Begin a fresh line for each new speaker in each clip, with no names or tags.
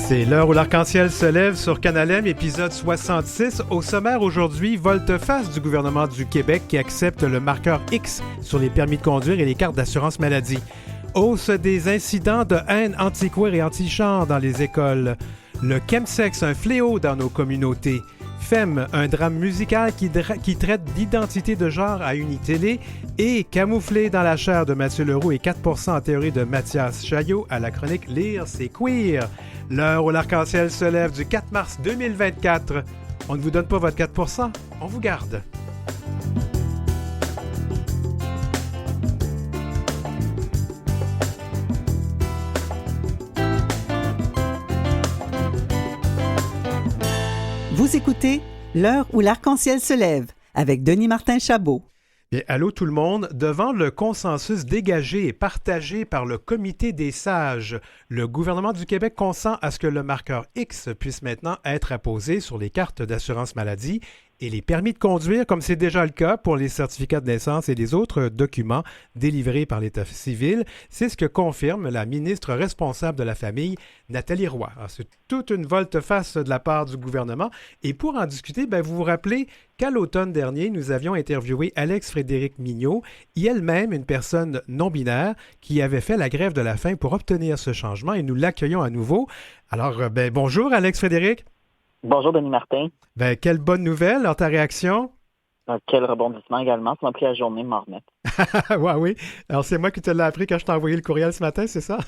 C'est l'heure où l'arc-en-ciel se lève sur Canal M, épisode 66. Au sommaire aujourd'hui, volte-face du gouvernement du Québec qui accepte le marqueur X sur les permis de conduire et les cartes d'assurance maladie. Hausse des incidents de haine anti-queer et anti-genre dans les écoles. Le chemsex, un fléau dans nos communautés. Femme, un drame musical qui traite d'identité de genre à Unitélé. Et Camouflé dans la chair de Mathieu Leroux et 4% en théorie de Mathias Chaillot à la chronique Lire, c'est queer. L'heure où l'arc-en-ciel se lève du 4 mars 2024. On ne vous donne pas votre 4%, on vous garde.
Vous écoutez L'heure où l'arc-en-ciel se lève avec Denis Martin Chabot.
Bien, allô tout le monde. Devant le consensus dégagé et partagé par le Comité des sages, le gouvernement du Québec consent à ce que le marqueur X puisse maintenant être apposé sur les cartes d'assurance maladie et les permis de conduire, comme c'est déjà le cas pour les certificats de naissance et les autres documents délivrés par l'État civil. C'est ce que confirme la ministre responsable de la Famille, Nathalie Roy. Alors, c'est toute une volte-face de la part du gouvernement. Et pour en discuter, vous vous rappelez qu'à l'automne dernier, nous avions interviewé Alex Frédéric Mignot, elle-même une personne non-binaire qui avait fait la grève de la faim pour obtenir ce changement et nous l'accueillons à nouveau. Alors, bonjour Alex Frédéric.
Bonjour Denis Martin.
Quelle bonne nouvelle, alors ta réaction?
Quel rebondissement également, ça m'a pris la journée de m'en remettre.
Oui. Alors c'est moi qui te l'ai appris quand je t'ai envoyé le courriel ce matin, c'est ça?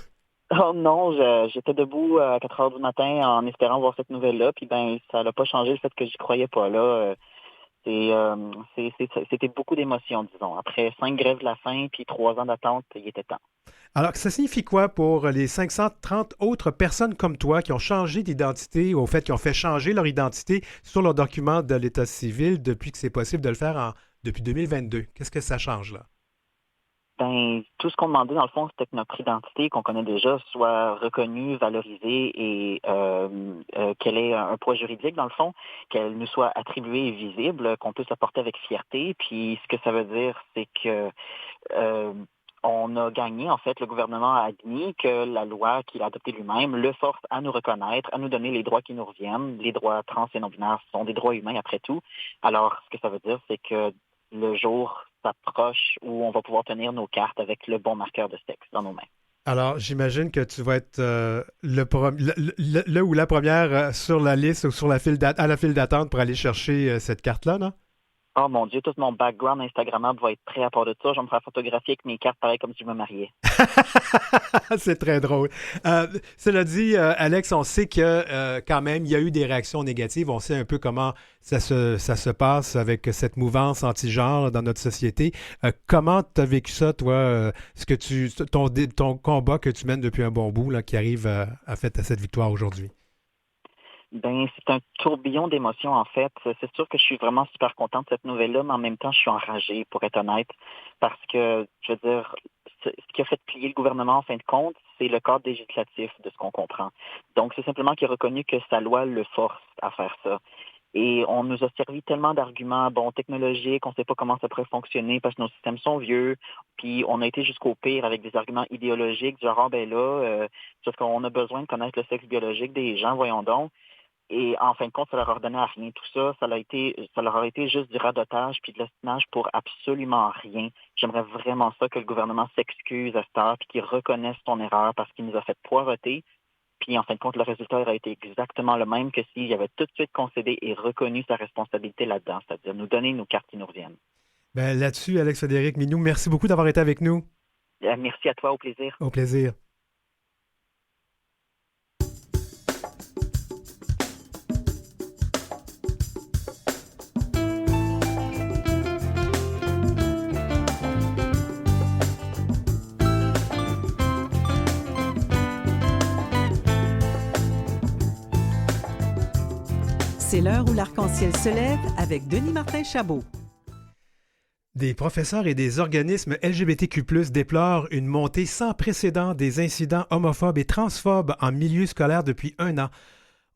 Oh non, j'étais debout à 4 heures du matin en espérant voir cette nouvelle-là, puis ça n'a pas changé le fait que j'y croyais pas là. C'était beaucoup d'émotions, disons. Après 5 grèves de la faim puis 3 ans d'attente, il était temps.
Alors, ça signifie quoi pour les 530 autres personnes comme toi qui ont changé d'identité, ou au fait, qui ont fait changer leur identité sur leur document de l'État civil depuis que c'est possible de le faire depuis 2022? Qu'est-ce que ça change, là?
Tout ce qu'on demandait, dans le fond, c'était que notre identité, qu'on connaît déjà, soit reconnue, valorisée et qu'elle ait un poids juridique, dans le fond, qu'elle nous soit attribuée et visible, qu'on puisse la porter avec fierté. Puis, ce que ça veut dire, c'est que on a gagné, en fait, le gouvernement a admis que la loi qu'il a adoptée lui-même le force à nous reconnaître, à nous donner les droits qui nous reviennent. Les droits trans et non-binaires sont des droits humains après tout. Alors, ce que ça veut dire, c'est que le jour s'approche où on va pouvoir tenir nos cartes avec le bon marqueur de sexe dans nos mains.
Alors, j'imagine que tu vas être le ou la première sur la liste ou à la file d'attente pour aller chercher cette carte-là, non?
Oh mon Dieu, tout mon background Instagrammable va être prêt à part de ça. Je vais me faire photographier avec mes cartes pareil comme si je me mariais.
C'est très drôle. Cela dit, Alex, on sait que quand même, il y a eu des réactions négatives. On sait un peu comment ça se passe avec cette mouvance anti-genre dans notre société. Comment tu as vécu ça, toi, ton combat que tu mènes depuis un bon bout, là, qui arrive à cette victoire aujourd'hui?
C'est un tourbillon d'émotions, en fait. C'est sûr que je suis vraiment super contente de cette nouvelle-là, mais en même temps, je suis enragée, pour être honnête, parce que, je veux dire, ce qui a fait plier le gouvernement, en fin de compte, c'est le cadre législatif de ce qu'on comprend. Donc, c'est simplement qu'il a reconnu que sa loi le force à faire ça. Et on nous a servi tellement d'arguments, technologiques, on ne sait pas comment ça pourrait fonctionner parce que nos systèmes sont vieux, puis on a été jusqu'au pire avec des arguments idéologiques, genre, parce qu'on a besoin de connaître le sexe biologique des gens, voyons donc. Et en fin de compte, ça leur a redonné à rien. Tout ça, ça leur a été juste du radotage puis de l'espionnage pour absolument rien. J'aimerais vraiment ça que le gouvernement s'excuse à cette heure puis qu'il reconnaisse son erreur parce qu'il nous a fait poireauter. Puis en fin de compte, le résultat aurait été exactement le même que s'il avait tout de suite concédé et reconnu sa responsabilité là-dedans, c'est-à-dire nous donner nos cartes qui nous reviennent.
Là-dessus, Alex Frédéric Mignot, merci beaucoup d'avoir été avec nous.
Merci à toi, au plaisir.
Au plaisir.
C'est l'heure où l'arc-en-ciel se lève avec Denis Martin Chabot.
Des professeurs et des organismes LGBTQ+, déplorent une montée sans précédent des incidents homophobes et transphobes en milieu scolaire depuis 1 an.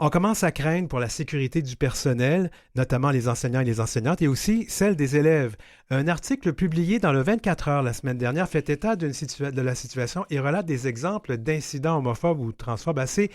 On commence à craindre pour la sécurité du personnel, notamment les enseignants et les enseignantes, et aussi celle des élèves. Un article publié dans le 24 heures la semaine dernière fait état de la situation et relate des exemples d'incidents homophobes ou transphobes assez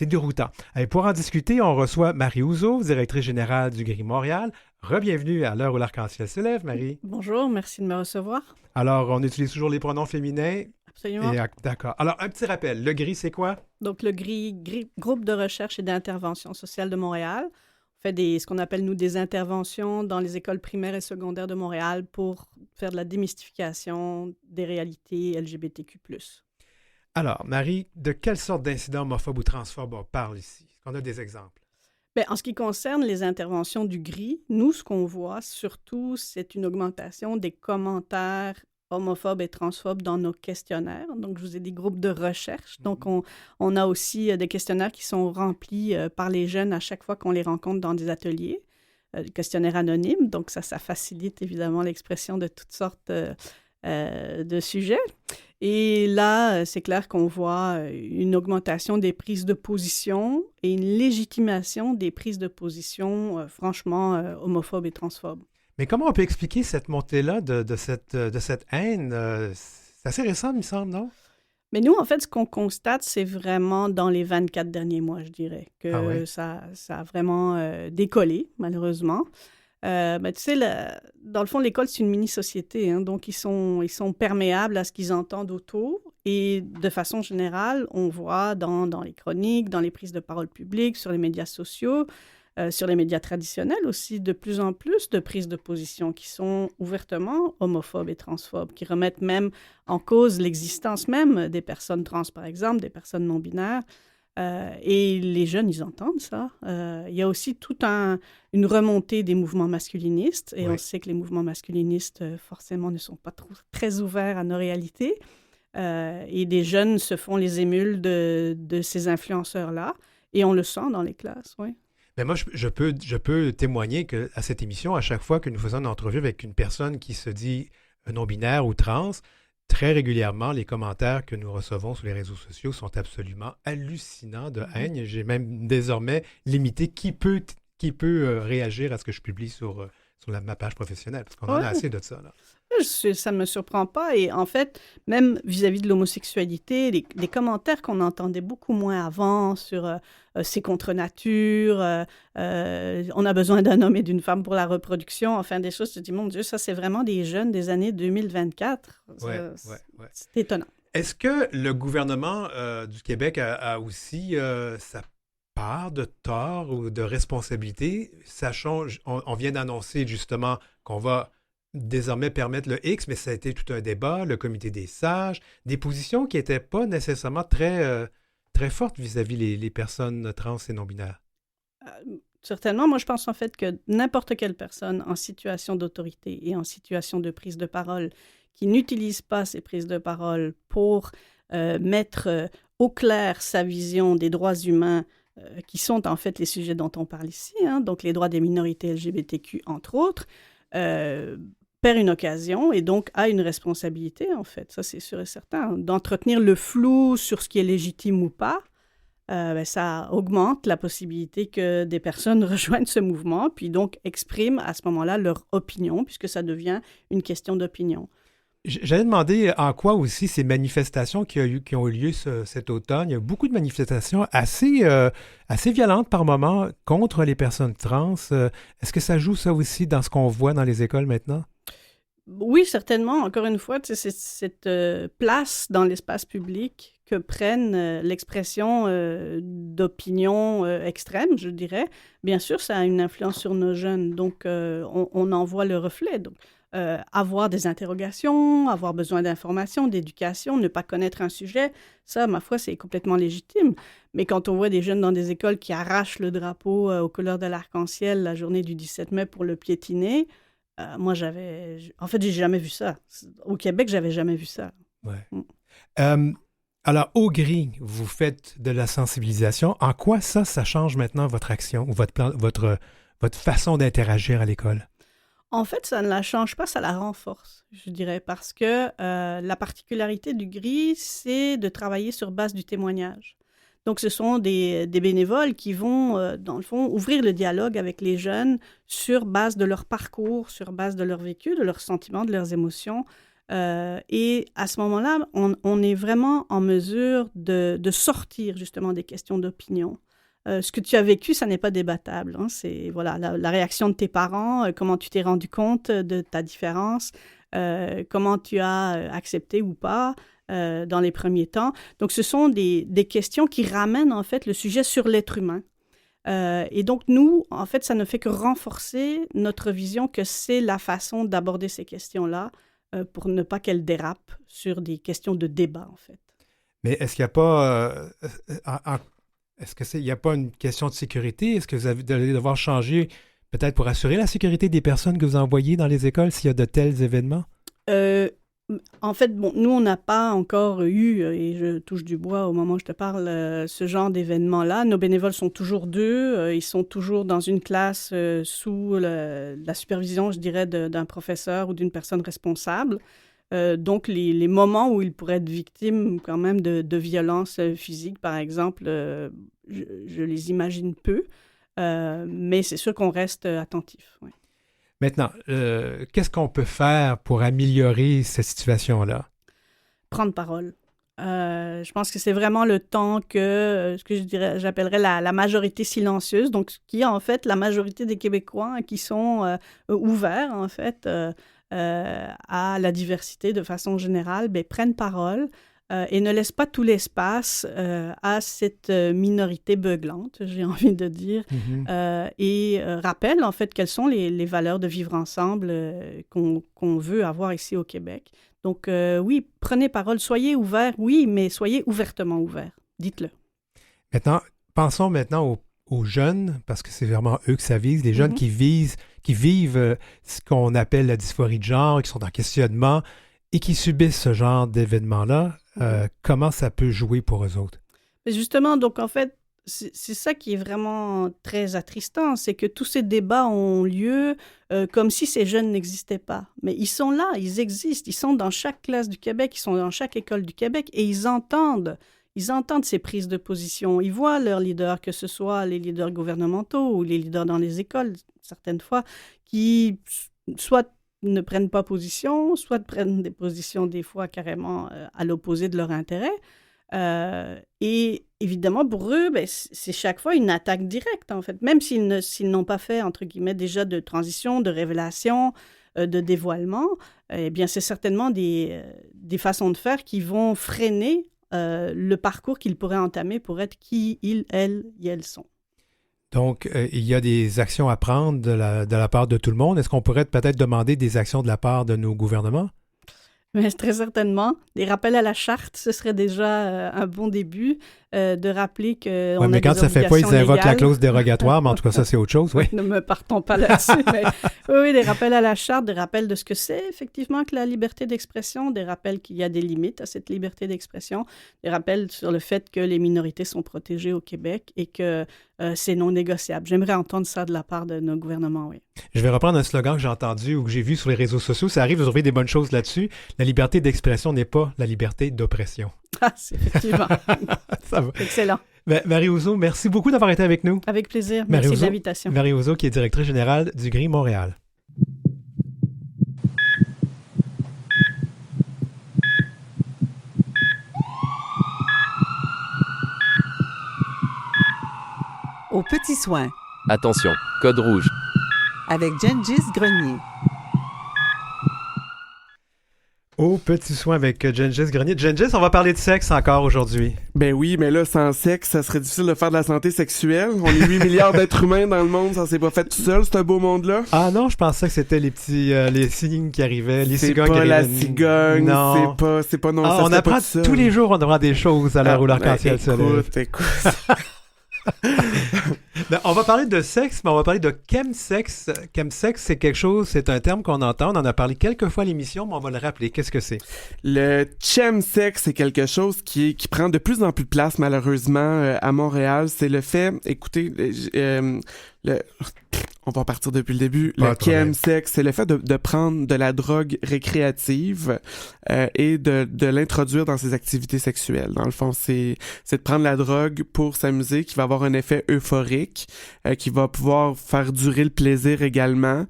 déroutants. Et pour en discuter, on reçoit Marie Houzeau, directrice générale du GRI Montréal. Re-bienvenue à l'heure où l'arc-en-ciel se lève, Marie.
Bonjour, merci de me recevoir.
Alors, on utilise toujours les pronoms féminins.
Absolument.
D'accord. Alors, un petit rappel. Le GRI, c'est quoi?
Donc, le GRI, Groupe de recherche et d'intervention sociale de Montréal, on fait ce qu'on appelle, nous, des interventions dans les écoles primaires et secondaires de Montréal pour faire de la démystification des réalités LGBTQ+.
Alors, Marie, de quelle sorte d'incidents homophobes ou transphobes on parle ici? Est-ce qu'on a des exemples?
Bien, en ce qui concerne les interventions du GRI, nous, ce qu'on voit surtout, c'est une augmentation des commentaires homophobes et transphobes dans nos questionnaires. Donc, je vous ai des groupes de recherche. Donc, on a aussi des questionnaires qui sont remplis par les jeunes à chaque fois qu'on les rencontre dans des ateliers, des questionnaires anonymes. Donc, ça facilite évidemment l'expression de toutes sortes de sujets. Et là, c'est clair qu'on voit une augmentation des prises de position et une légitimation des prises de position franchement homophobes et transphobes.
Mais comment on peut expliquer cette montée-là de cette haine? C'est assez récent, il me semble, non?
Mais nous, en fait, ce qu'on constate, c'est vraiment dans les 24 derniers mois, je dirais, que
oui?
ça a vraiment décollé, malheureusement. Ben, tu sais, dans le fond, l'école, c'est une mini-société, hein, donc ils sont perméables à ce qu'ils entendent autour. Et de façon générale, on voit dans les chroniques, dans les prises de parole publiques, sur les médias sociaux, sur les médias traditionnels aussi, de plus en plus de prises de position qui sont ouvertement homophobes et transphobes, qui remettent même en cause l'existence même des personnes trans, par exemple, des personnes non-binaires. Et les jeunes, ils entendent ça. Il y a aussi toute une remontée des mouvements masculinistes, et on sait que les mouvements masculinistes, forcément, ne sont pas très ouverts à nos réalités. Et des jeunes se font les émules de ces influenceurs-là, et on le sent dans les classes, oui.
Mais moi, je peux témoigner qu'à cette émission, à chaque fois que nous faisons une entrevue avec une personne qui se dit non-binaire ou trans, très régulièrement, les commentaires que nous recevons sur les réseaux sociaux sont absolument hallucinants de haine. J'ai même désormais limité qui peut réagir à ce que je publie sur ma page professionnelle, parce qu'on en a assez de ça, là.
Ça ne me surprend pas. Et en fait, même vis-à-vis de l'homosexualité, les commentaires qu'on entendait beaucoup moins avant sur c'est contre nature, on a besoin d'un homme et d'une femme pour la reproduction, enfin des choses, je dis, mon Dieu, ça c'est vraiment des jeunes des années 2024. C'est étonnant.
Est-ce que le gouvernement du Québec a aussi sa part de tort ou de responsabilité, sachant, on vient d'annoncer justement qu'on va désormais permettre le X, mais ça a été tout un débat, le comité des sages, des positions qui n'étaient pas nécessairement très fortes vis-à-vis les personnes trans et non-binaires.
Certainement. Moi, je pense en fait que n'importe quelle personne en situation d'autorité et en situation de prise de parole qui n'utilise pas ces prises de parole pour mettre au clair sa vision des droits humains qui sont en fait les sujets dont on parle ici, hein, donc les droits des minorités LGBTQ, entre autres, perd une occasion et donc a une responsabilité, en fait, ça c'est sûr et certain. D'entretenir le flou sur ce qui est légitime ou pas, ça augmente la possibilité que des personnes rejoignent ce mouvement, puis donc expriment à ce moment-là leur opinion, puisque ça devient une question d'opinion.
J'allais demander en quoi aussi ces manifestations qui ont eu lieu cet automne. Il y a beaucoup de manifestations assez violentes par moment contre les personnes trans. Est-ce que ça joue ça aussi dans ce qu'on voit dans les écoles maintenant?
Oui, certainement. Encore une fois, c'est cette place dans l'espace public que prennent l'expression d'opinions extrêmes, je dirais. Bien sûr, ça a une influence sur nos jeunes, donc on en voit le reflet. Donc, avoir des interrogations, avoir besoin d'informations, d'éducation, ne pas connaître un sujet, ça, ma foi, c'est complètement légitime. Mais quand on voit des jeunes dans des écoles qui arrachent le drapeau aux couleurs de l'arc-en-ciel la journée du 17 mai pour le piétiner, moi, j'ai jamais vu ça. Au Québec, j'avais jamais vu ça.
Ouais. Alors, au GRI, vous faites de la sensibilisation. En quoi ça change maintenant votre action ou votre façon d'interagir à l'école?
En fait, ça ne la change pas, ça la renforce, je dirais, parce que la particularité du GRI, c'est de travailler sur base du témoignage. Donc, ce sont des bénévoles qui vont, dans le fond, ouvrir le dialogue avec les jeunes sur base de leur parcours, sur base de leur vécu, de leurs sentiments, de leurs émotions. Et à ce moment-là, on est vraiment en mesure de sortir justement des questions d'opinion. Ce que tu as vécu, ça n'est pas débattable. Hein. C'est voilà, la réaction de tes parents, comment tu t'es rendu compte de ta différence, comment tu as accepté ou pas dans les premiers temps. Donc, ce sont des questions qui ramènent en fait le sujet sur l'être humain. Et donc, nous, en fait, ça ne fait que renforcer notre vision que c'est la façon d'aborder ces questions-là pour ne pas qu'elles dérapent sur des questions de débat, en fait.
Mais est-ce qu'il n'y a pas... Est-ce qu'il n'y a pas une question de sécurité? Est-ce que vous allez devoir changer peut-être pour assurer la sécurité des personnes que vous envoyez dans les écoles s'il y a de tels événements?
En fait, bon, nous, on n'a pas encore eu, et je touche du bois au moment où je te parle, ce genre d'événement-là. Nos bénévoles sont toujours 2. Ils sont toujours dans une classe sous la supervision, je dirais, d'un professeur ou d'une personne responsable. Donc, les moments où ils pourraient être victimes quand même de violences physiques, par exemple, je les imagine peu, mais c'est sûr qu'on reste attentif. Ouais.
Maintenant, qu'est-ce qu'on peut faire pour améliorer cette situation-là?
Prendre parole. Je pense que c'est vraiment le temps que, ce que j'appellerais la majorité silencieuse, donc qui est en fait la majorité des Québécois qui sont ouverts, en fait, à la diversité de façon générale, prennent parole et ne laissent pas tout l'espace à cette minorité beuglante, j'ai envie de dire, et rappellent en fait quelles sont les valeurs de vivre ensemble qu'on veut avoir ici au Québec. Donc oui, prenez parole, soyez ouverts, oui, mais soyez ouvertement ouverts, dites-le.
Maintenant, pensons maintenant aux jeunes, parce que c'est vraiment eux que ça vise, les jeunes qui vivent ce qu'on appelle la dysphorie de genre, qui sont en questionnement et qui subissent ce genre d'événements-là. Comment ça peut jouer pour eux autres?
Mais justement, donc en fait, c'est ça qui est vraiment très attristant, c'est que tous ces débats ont lieu comme si ces jeunes n'existaient pas. Mais ils sont là, ils existent, ils sont dans chaque classe du Québec, ils sont dans chaque école du Québec et ils entendent ces prises de position. Ils voient leurs leaders, que ce soit les leaders gouvernementaux ou les leaders dans les écoles, certaines fois, qui soit ne prennent pas position, soit prennent des positions des fois carrément à l'opposé de leur intérêt. Et évidemment, pour eux, c'est chaque fois une attaque directe, en fait. Même s'ils n'ont pas fait, entre guillemets, déjà de transition, de révélation, de dévoilement, eh bien, c'est certainement des façons de faire qui vont freiner le parcours qu'ils pourraient entamer pour être qui ils, elles et elles sont.
Donc, il y a des actions à prendre de la part de tout le monde. Est-ce qu'on pourrait peut-être demander des actions de la part de nos gouvernements?
Mais très certainement. Des rappels à la charte, ce serait déjà un bon début de rappeler que.
Oui, mais quand ça ne fait pas, ils invoquent la clause dérogatoire, mais en tout cas, ça, c'est autre chose. Oui.
Ne me partons pas là-dessus. Mais oui, des rappels à la charte, des rappels de ce que c'est effectivement que la liberté d'expression, des rappels qu'il y a des limites à cette liberté d'expression, des rappels sur le fait que les minorités sont protégées au Québec et que c'est non négociable. J'aimerais entendre ça de la part de nos gouvernements, oui.
Je vais reprendre un slogan que j'ai entendu ou que j'ai vu sur les réseaux sociaux. Ça arrive de trouver des bonnes choses là-dessus. La liberté d'expression n'est pas la liberté d'oppression.
Ah, c'est effectivement.
Ça va.
Excellent.
Marie Ouzot, merci beaucoup d'avoir été avec nous.
Avec plaisir. Merci de l'invitation.
Marie Ouzot, qui est directrice générale du GRI Montréal.
Aux petits soins.
Attention, code rouge.
Avec Gengis Grenier.
Aux petits soins avec Gengis Grenier. Gengis, on va parler de sexe encore aujourd'hui.
Ben oui, mais là, sans sexe, ça serait difficile de faire de la santé sexuelle. On est 8 milliards d'êtres humains dans le monde, ça s'est pas fait tout seul, ce beau monde-là.
Ah non, je pensais que c'était les petits les cignes qui arrivaient, les
c'est
cigognes
pas
qui
la
arrivaient.
cigogne,
Non.
c'est pas non,
Ah,
ça
on
se fait
apprend
pas tout seul.
tous les jours, on apprend des choses à l'heure où l'arc-en-ciel se lève.
Écoute.
Ben, on va parler de sexe, mais on va parler de chemsex. Chemsex, c'est quelque chose, c'est un terme qu'on entend. On en a parlé quelques fois à l'émission, mais on va le rappeler. Qu'est-ce que c'est?
Le chemsex, c'est quelque chose qui prend de plus en plus de place, malheureusement, à Montréal. C'est le fait, écoutez, On va partir depuis le début.
Pas
Le
de problème.
chemsex, c'est le fait de prendre de la drogue récréative et de l'introduire dans ses activités sexuelles. Dans le fond, c'est de prendre la drogue pour s'amuser, qui va avoir un effet euphorique, qui va pouvoir faire durer le plaisir également,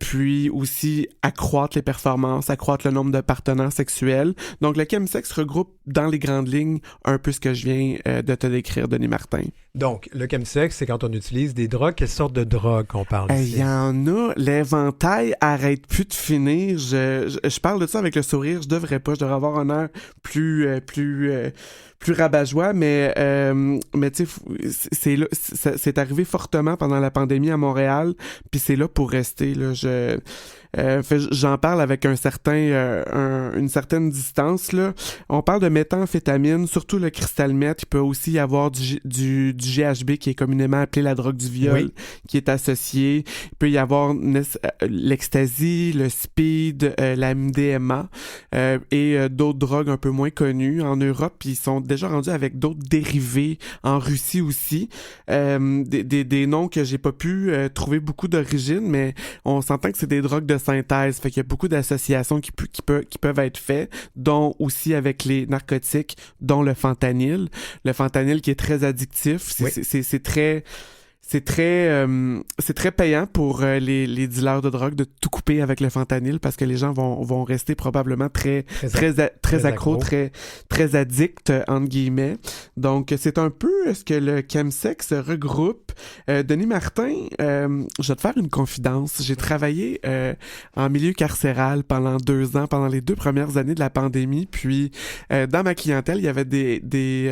puis aussi accroître les performances, accroître le nombre de partenaires sexuels. Donc, le chemsex regroupe dans les grandes lignes un peu ce que je viens de te décrire, Denis Martin.
Donc, le chemsex, c'est quand on utilise des drogues. Quelle sorte de drogue qu'on parle
Il
ici?
y en a, l'éventail arrête plus de finir. Je parle de ça avec le sourire, je devrais avoir un air plus rabat-joie, mais tu sais, c'est arrivé fortement pendant la pandémie à Montréal, puis c'est là pour rester, là. J'en parle avec une certaine distance, là. On parle de méthamphétamine, surtout le cristal meth. Il peut aussi y avoir du GHB, qui est communément appelé la drogue du viol, qui est associé. Il peut y avoir l'ecstasy, le speed, la MDMA et d'autres drogues un peu moins connues. En Europe, ils sont déjà rendus avec d'autres dérivés. En Russie aussi. Des noms que j'ai pas pu trouver beaucoup d'origine, mais on s'entend que c'est des drogues de synthèse, fait qu'il y a beaucoup d'associations qui peuvent être faites, dont aussi avec les narcotiques, dont le fentanyl. Le fentanyl qui est très addictif, c'est très payant pour les dealers de drogue de tout couper avec le fentanyl parce que les gens vont rester probablement très accros, très addicts, entre guillemets. Donc, c'est un peu ce que le chemsex regroupe. Denis Martin, je vais te faire une confidence. J'ai travaillé en milieu carcéral pendant 2 ans, pendant les 2 premières années de la pandémie. Puis, dans ma clientèle, il y avait des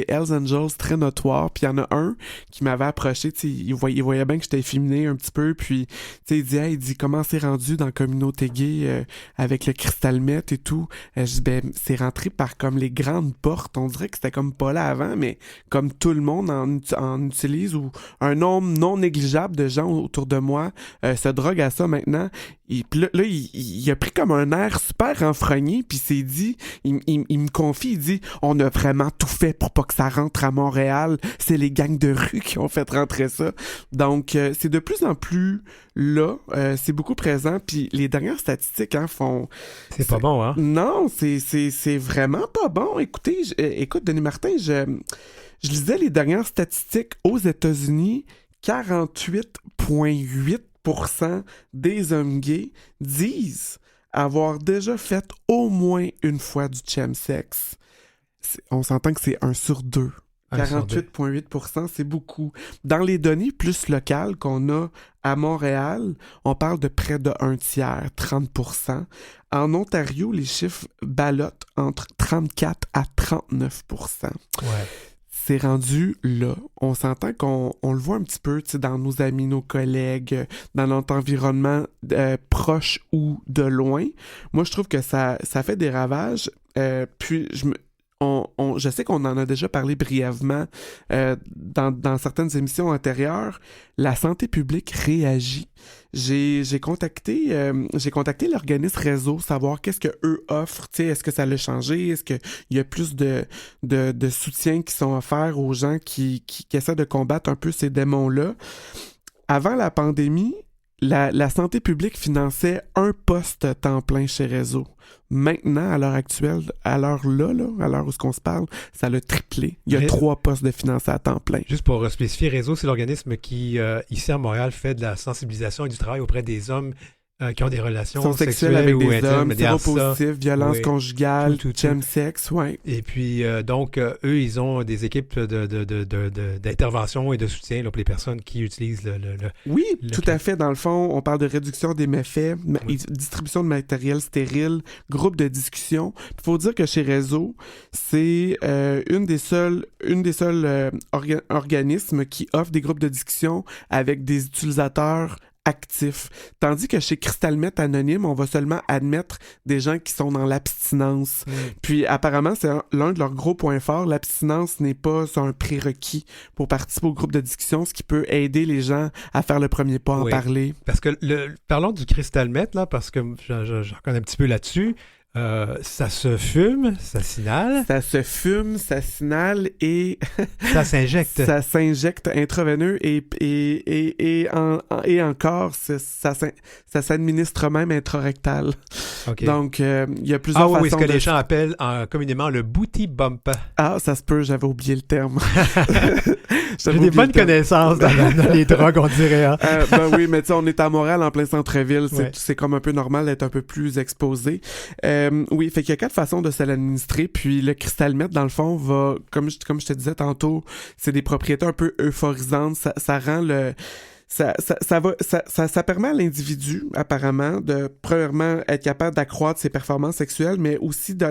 Hells Angels très notoires. Puis, il y en a un qui m'avait approché. Il voyait bien que j'étais efféminé un petit peu, puis il dit comment c'est rendu dans la communauté gay avec le cristal meth et tout. Je dis c'est rentré par comme les grandes portes. On dirait que c'était comme pas là avant, mais comme tout le monde en utilise, ou un nombre non négligeable de gens autour de moi se droguent à ça maintenant. Puis là, il a pris comme un air super renfrogné, puis il s'est dit, il me confie, il dit on a vraiment tout fait pour pas que ça rentre à Montréal, c'est les gangs de rue qui ont fait rentrer ça. Donc c'est de plus en plus là, c'est beaucoup présent, puis les dernières statistiques font...
C'est pas bon, hein? Non,
c'est vraiment pas bon. Écoutez, écoute Denis Martin, je lisais les dernières statistiques aux États-Unis, 48,8% des hommes gays disent avoir déjà fait au moins une fois du chemsex. On s'entend que c'est 1 sur 2. 48,8%, c'est beaucoup. Dans les données plus locales qu'on a à Montréal, on parle de près de 1/3, 30%. En Ontario, les chiffres ballottent entre 34 à 39%.
Ouais.
C'est rendu là. On s'entend qu'on le voit un petit peu dans nos amis, nos collègues, dans notre environnement proche ou de loin. Moi, je trouve que ça fait des ravages. Puis, je sais qu'on en a déjà parlé brièvement dans certaines émissions antérieures. La santé publique réagit. J'ai contacté l'organisme Réseau, savoir qu'est-ce que eux offrent. Est-ce que ça l'a changé? Est-ce qu'il y a plus de soutien qui sont offerts aux gens qui essaient de combattre un peu ces démons-là? Avant la pandémie, la santé publique finançait un poste temps plein chez Réseau. Maintenant, à l'heure actuelle, à l'heure où on se parle, ça l'a triplé. Il y a 3 postes de financés à temps plein.
Juste pour spécifier, Réseau, c'est l'organisme qui, ici à Montréal, fait de la sensibilisation et du travail auprès des hommes qui ont des relations
sexuelles avec des hommes,
intimes,
séropositifs, violence conjugale,
tout.
chemsex, ouais.
Et puis, donc, eux, ils ont des équipes d'intervention et de soutien là, pour les personnes qui utilisent
Oui, tout à fait. Dans le fond, on parle de réduction des méfaits, distribution de matériel stérile, groupe de discussion. Il faut dire que chez Réseau, c'est une des seuls organismes qui offre des groupes de discussion avec des utilisateurs actifs. Tandis que chez Cristal Meth Anonyme, on va seulement admettre des gens qui sont dans l'abstinence. Puis apparemment, c'est l'un de leurs gros points forts. L'abstinence n'est pas un prérequis pour participer au groupe de discussion, ce qui peut aider les gens à faire le premier pas, en parler.
Parce que, parlons du Cristal Meth, là, parce que je reconnais un petit peu là-dessus. Ça se fume, ça s'inhale,
Ça se fume, ça s'inhale et
ça s'injecte.
ça s'injecte intraveineux et encore, ça s'administre même intrarectal.
OK.
Donc, il y a plusieurs
oui, ce
façons
que
de...
les gens appellent communément le booty bump.
Ah, ça se peut, j'avais oublié le terme.
J'ai des bonnes connaissances dans les drogues, on dirait. Hein?
Ben oui, mais tu sais, on est à Montréal, en plein centre-ville.
Ouais.
C'est comme un peu normal d'être un peu plus exposé. Oui, fait qu'il y a 4 façons de se l'administrer. Puis le cristalmètre, dans le fond, va, comme je te disais tantôt, c'est des propriétés un peu euphorisantes. Ça rend le... Ça permet à l'individu, apparemment, de, premièrement, être capable d'accroître ses performances sexuelles, mais aussi de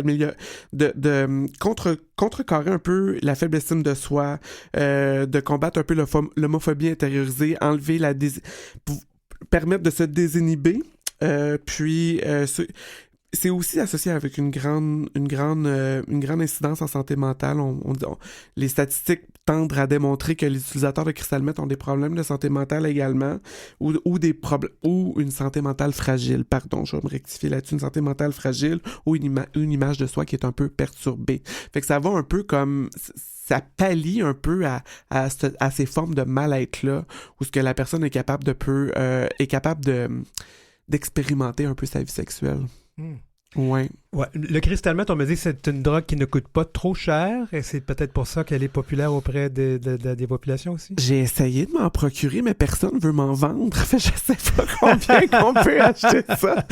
contrecarrer un peu la faible estime de soi, de combattre un peu l'homophobie intériorisée, enlever permettre de se désinhiber, c'est aussi associé avec une grande incidence en santé mentale. Les statistiques tendent à démontrer que les utilisateurs de cristalmètre ont des problèmes de santé mentale également, ou une santé mentale fragile. Pardon, je vais me rectifier là-dessus. Une santé mentale fragile ou une image de soi qui est un peu perturbée. Fait que ça va un peu comme... Ça pallie un peu à ces formes de mal-être-là, où ce que la personne est capable d'expérimenter un peu sa vie sexuelle. Ouais.
Le cristalmètre, on me dit que c'est une drogue qui ne coûte pas trop cher et c'est peut-être pour ça qu'elle est populaire auprès des populations aussi.
J'ai essayé de m'en procurer, mais personne veut m'en vendre. Je sais pas combien qu'on peut acheter ça.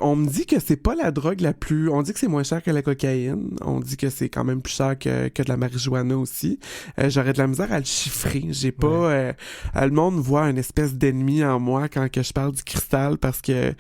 On me dit que c'est pas la drogue la plus... On dit que c'est moins cher que la cocaïne. On dit que c'est quand même plus cher que de la marijuana aussi. J'aurais de la misère à le chiffrer. J'ai pas... le monde voit une espèce d'ennemi en moi quand que je parle du cristal parce que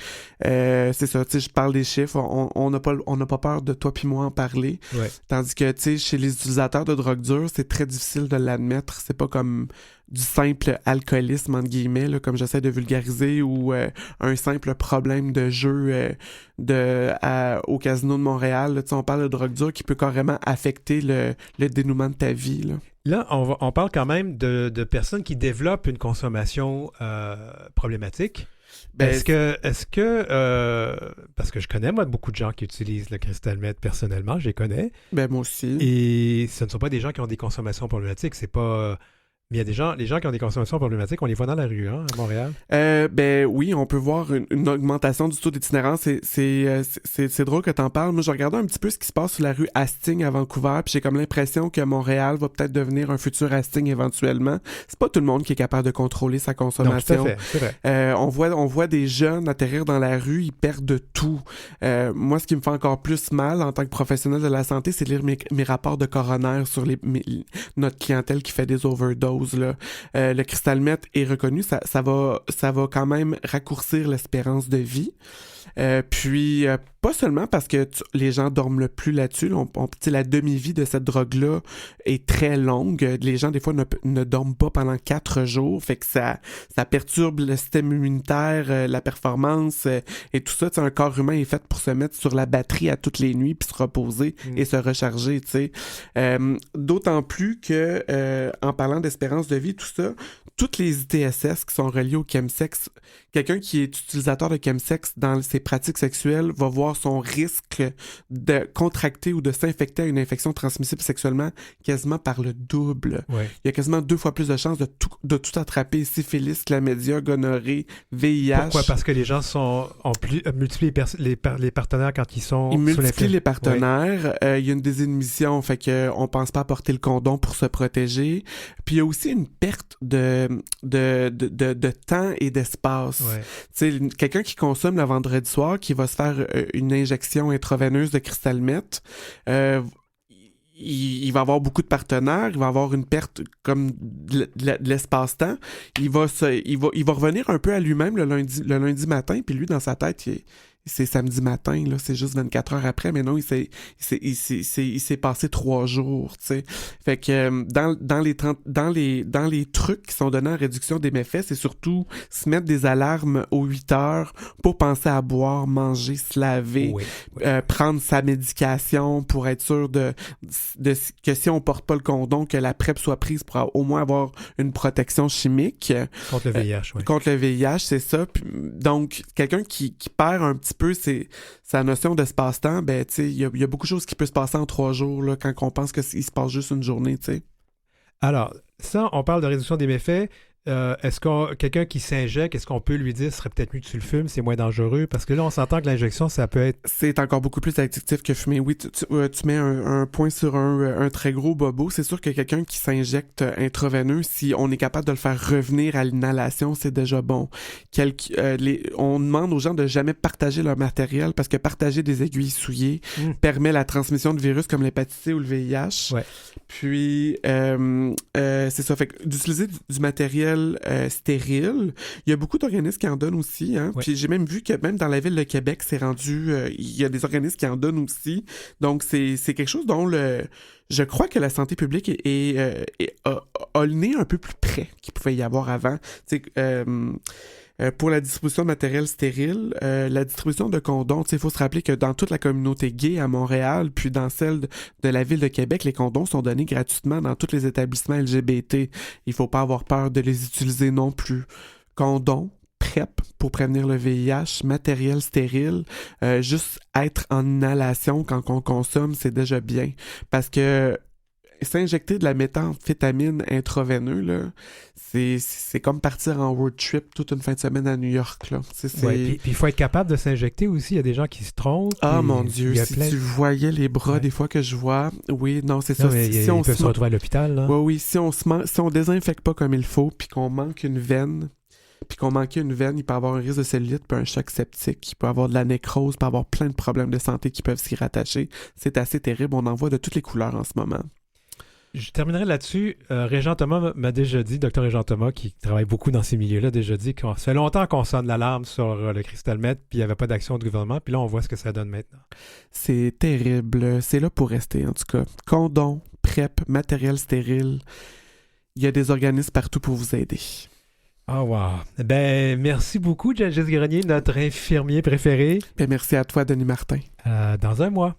c'est ça, tu sais, je parle des chiffres, on n'a pas peur de toi puis moi en parler.
Ouais.
Tandis que, tu sais, chez les utilisateurs de drogue dure, c'est très difficile de l'admettre. C'est pas comme du simple alcoolisme, entre guillemets, là, comme j'essaie de vulgariser, ou un simple problème de jeu au casino de Montréal. Là, on parle de drogue dure qui peut carrément affecter le dénouement de ta vie.
Là, on parle quand même de personnes qui développent une consommation problématique. Est-ce que parce que je connais, moi, beaucoup de gens qui utilisent le cristalmètre personnellement, je les connais.
Ben, moi aussi.
Et ce ne sont pas des gens qui ont des consommations problématiques, c'est pas... Mais il y a les gens qui ont des consommations problématiques, on les voit dans la rue, hein, à Montréal.
Ben oui, on peut voir une augmentation du taux d'itinérance. C'est drôle que t'en parles. Moi, je regardais un petit peu ce qui se passe sur la rue Hastings à Vancouver, puis j'ai comme l'impression que Montréal va peut-être devenir un futur Hastings éventuellement. C'est pas tout le monde qui est capable de contrôler sa consommation.
Non, tout à fait, c'est vrai.
On voit des jeunes atterrir dans la rue, ils perdent tout. Moi, ce qui me fait encore plus mal en tant que professionnel de la santé, c'est de lire mes rapports de coroner sur notre clientèle qui fait des overdoses. Le cristalmètre est reconnu, ça va quand même raccourcir l'espérance de vie. Puis, pas seulement parce que les gens dorment plus là-dessus. La demi-vie de cette drogue-là est très longue. Les gens, des fois, ne dorment pas pendant 4 jours. Fait que ça perturbe le système immunitaire, la performance et tout ça. Un corps humain est fait pour se mettre sur la batterie à toutes les nuits puis se reposer et se recharger. D'autant plus que, en parlant d'espérance de vie, tout ça, toutes les ITSS qui sont reliées au chemsex, quelqu'un qui est utilisateur de chemsex dans ses pratiques sexuelles va voir son risque de contracter ou de s'infecter à une infection transmissible sexuellement quasiment par le double.
Ouais.
Il y a quasiment 2 fois plus de chances de tout attraper: syphilis, chlamydia, gonorrhée, VIH.
Pourquoi? Parce que les gens multiplient les partenaires quand ils sont...
Ils multiplient les
partenaires.
partenaires. Il y a une désinhibition, fait qu'on pense pas à porter le condom pour se protéger. Puis il y a aussi une perte de temps et d'espace.
Ouais.
Tu sais, quelqu'un qui consomme le vendredi soir, qui va se faire une injection intraveineuse de cristalmètre, il va avoir beaucoup de partenaires, il va avoir une perte comme de l'espace-temps. Il va revenir un peu à lui-même le lundi matin, puis lui, dans sa tête, c'est samedi matin, là, c'est juste 24 heures après, mais non, il s'est passé 3 jours, tu sais. Fait que dans les trucs qui sont donnés en réduction des méfaits, c'est surtout se mettre des alarmes aux 8 heures pour penser à boire, manger, se laver, prendre sa médication pour être sûr que si on porte pas le condom, que la PrEP soit prise pour au moins avoir une protection chimique.
Contre le VIH, oui.
Contre le VIH, c'est ça. Puis, donc, quelqu'un qui perd un petit petit peu sa notion d'espace-temps, ben, tu sais, il y a beaucoup de choses qui peuvent se passer en 3 jours, là, quand on pense qu'il se passe juste une journée, tu sais.
Alors, ça, on parle de réduction des méfaits. Est-ce que quelqu'un qui s'injecte, est-ce qu'on peut lui dire ce serait peut-être mieux que tu le fumes, c'est moins dangereux? Parce que là, on s'entend que l'injection, ça peut être...
C'est encore beaucoup plus addictif que fumer. Oui, tu mets un point sur un très gros bobo. C'est sûr que quelqu'un qui s'injecte intraveineux, si on est capable de le faire revenir à l'inhalation, c'est déjà bon. On demande aux gens de jamais partager leur matériel parce que partager des aiguilles souillées permet la transmission de virus comme l'hépatite C ou le VIH.
Ouais.
Puis, c'est ça. Fait que d'utiliser du matériel stérile. Il y a beaucoup d'organismes qui en donnent aussi. Hein?
Oui.
Puis j'ai même vu que même dans la ville de Québec, c'est rendu... il y a des organismes qui en donnent aussi. Donc c'est quelque chose dont je crois que la santé publique a le nez un peu plus près qu'il pouvait y avoir avant. Pour la distribution de matériel stérile, la distribution de condoms, il faut se rappeler que dans toute la communauté gay à Montréal, puis dans celle de la ville de Québec, les condoms sont donnés gratuitement dans tous les établissements LGBT. Il faut pas avoir peur de les utiliser non plus. Condoms, PrEP pour prévenir le VIH, matériel stérile, juste être en inhalation quand on consomme, c'est déjà bien. Parce que s'injecter de la méthamphétamine intraveineux, là, c'est comme partir en road trip toute une fin de semaine à New York. Là.
Puis il faut être capable de s'injecter aussi. Il y a des gens qui se trompent.
Ah mon Dieu, si tu voyais les bras des fois que je vois, oui, non, c'est ça.
Si on peut se retrouver à l'hôpital. Là.
Oui, si on désinfecte pas comme il faut, puis qu'on manque une veine, il peut avoir un risque de cellulite, puis un choc septique, il peut avoir de la nécrose, il peut avoir plein de problèmes de santé qui peuvent s'y rattacher. C'est assez terrible. On en voit de toutes les couleurs en ce moment.
Je terminerai là-dessus. Régent Thomas m'a déjà dit, Dr Régent Thomas, qui travaille beaucoup dans ces milieux-là, déjà dit que ça fait longtemps qu'on sonne l'alarme sur le cristal meth, puis il n'y avait pas d'action du gouvernement, puis là, on voit ce que ça donne maintenant.
C'est terrible. C'est là pour rester, en tout cas. Condoms, PrEP, matériel stérile. Il y a des organismes partout pour vous aider.
Oh wow. Ben, merci beaucoup, Gengis Grenier, notre infirmier préféré.
Ben, merci à toi, Denis Martin.
Dans un mois.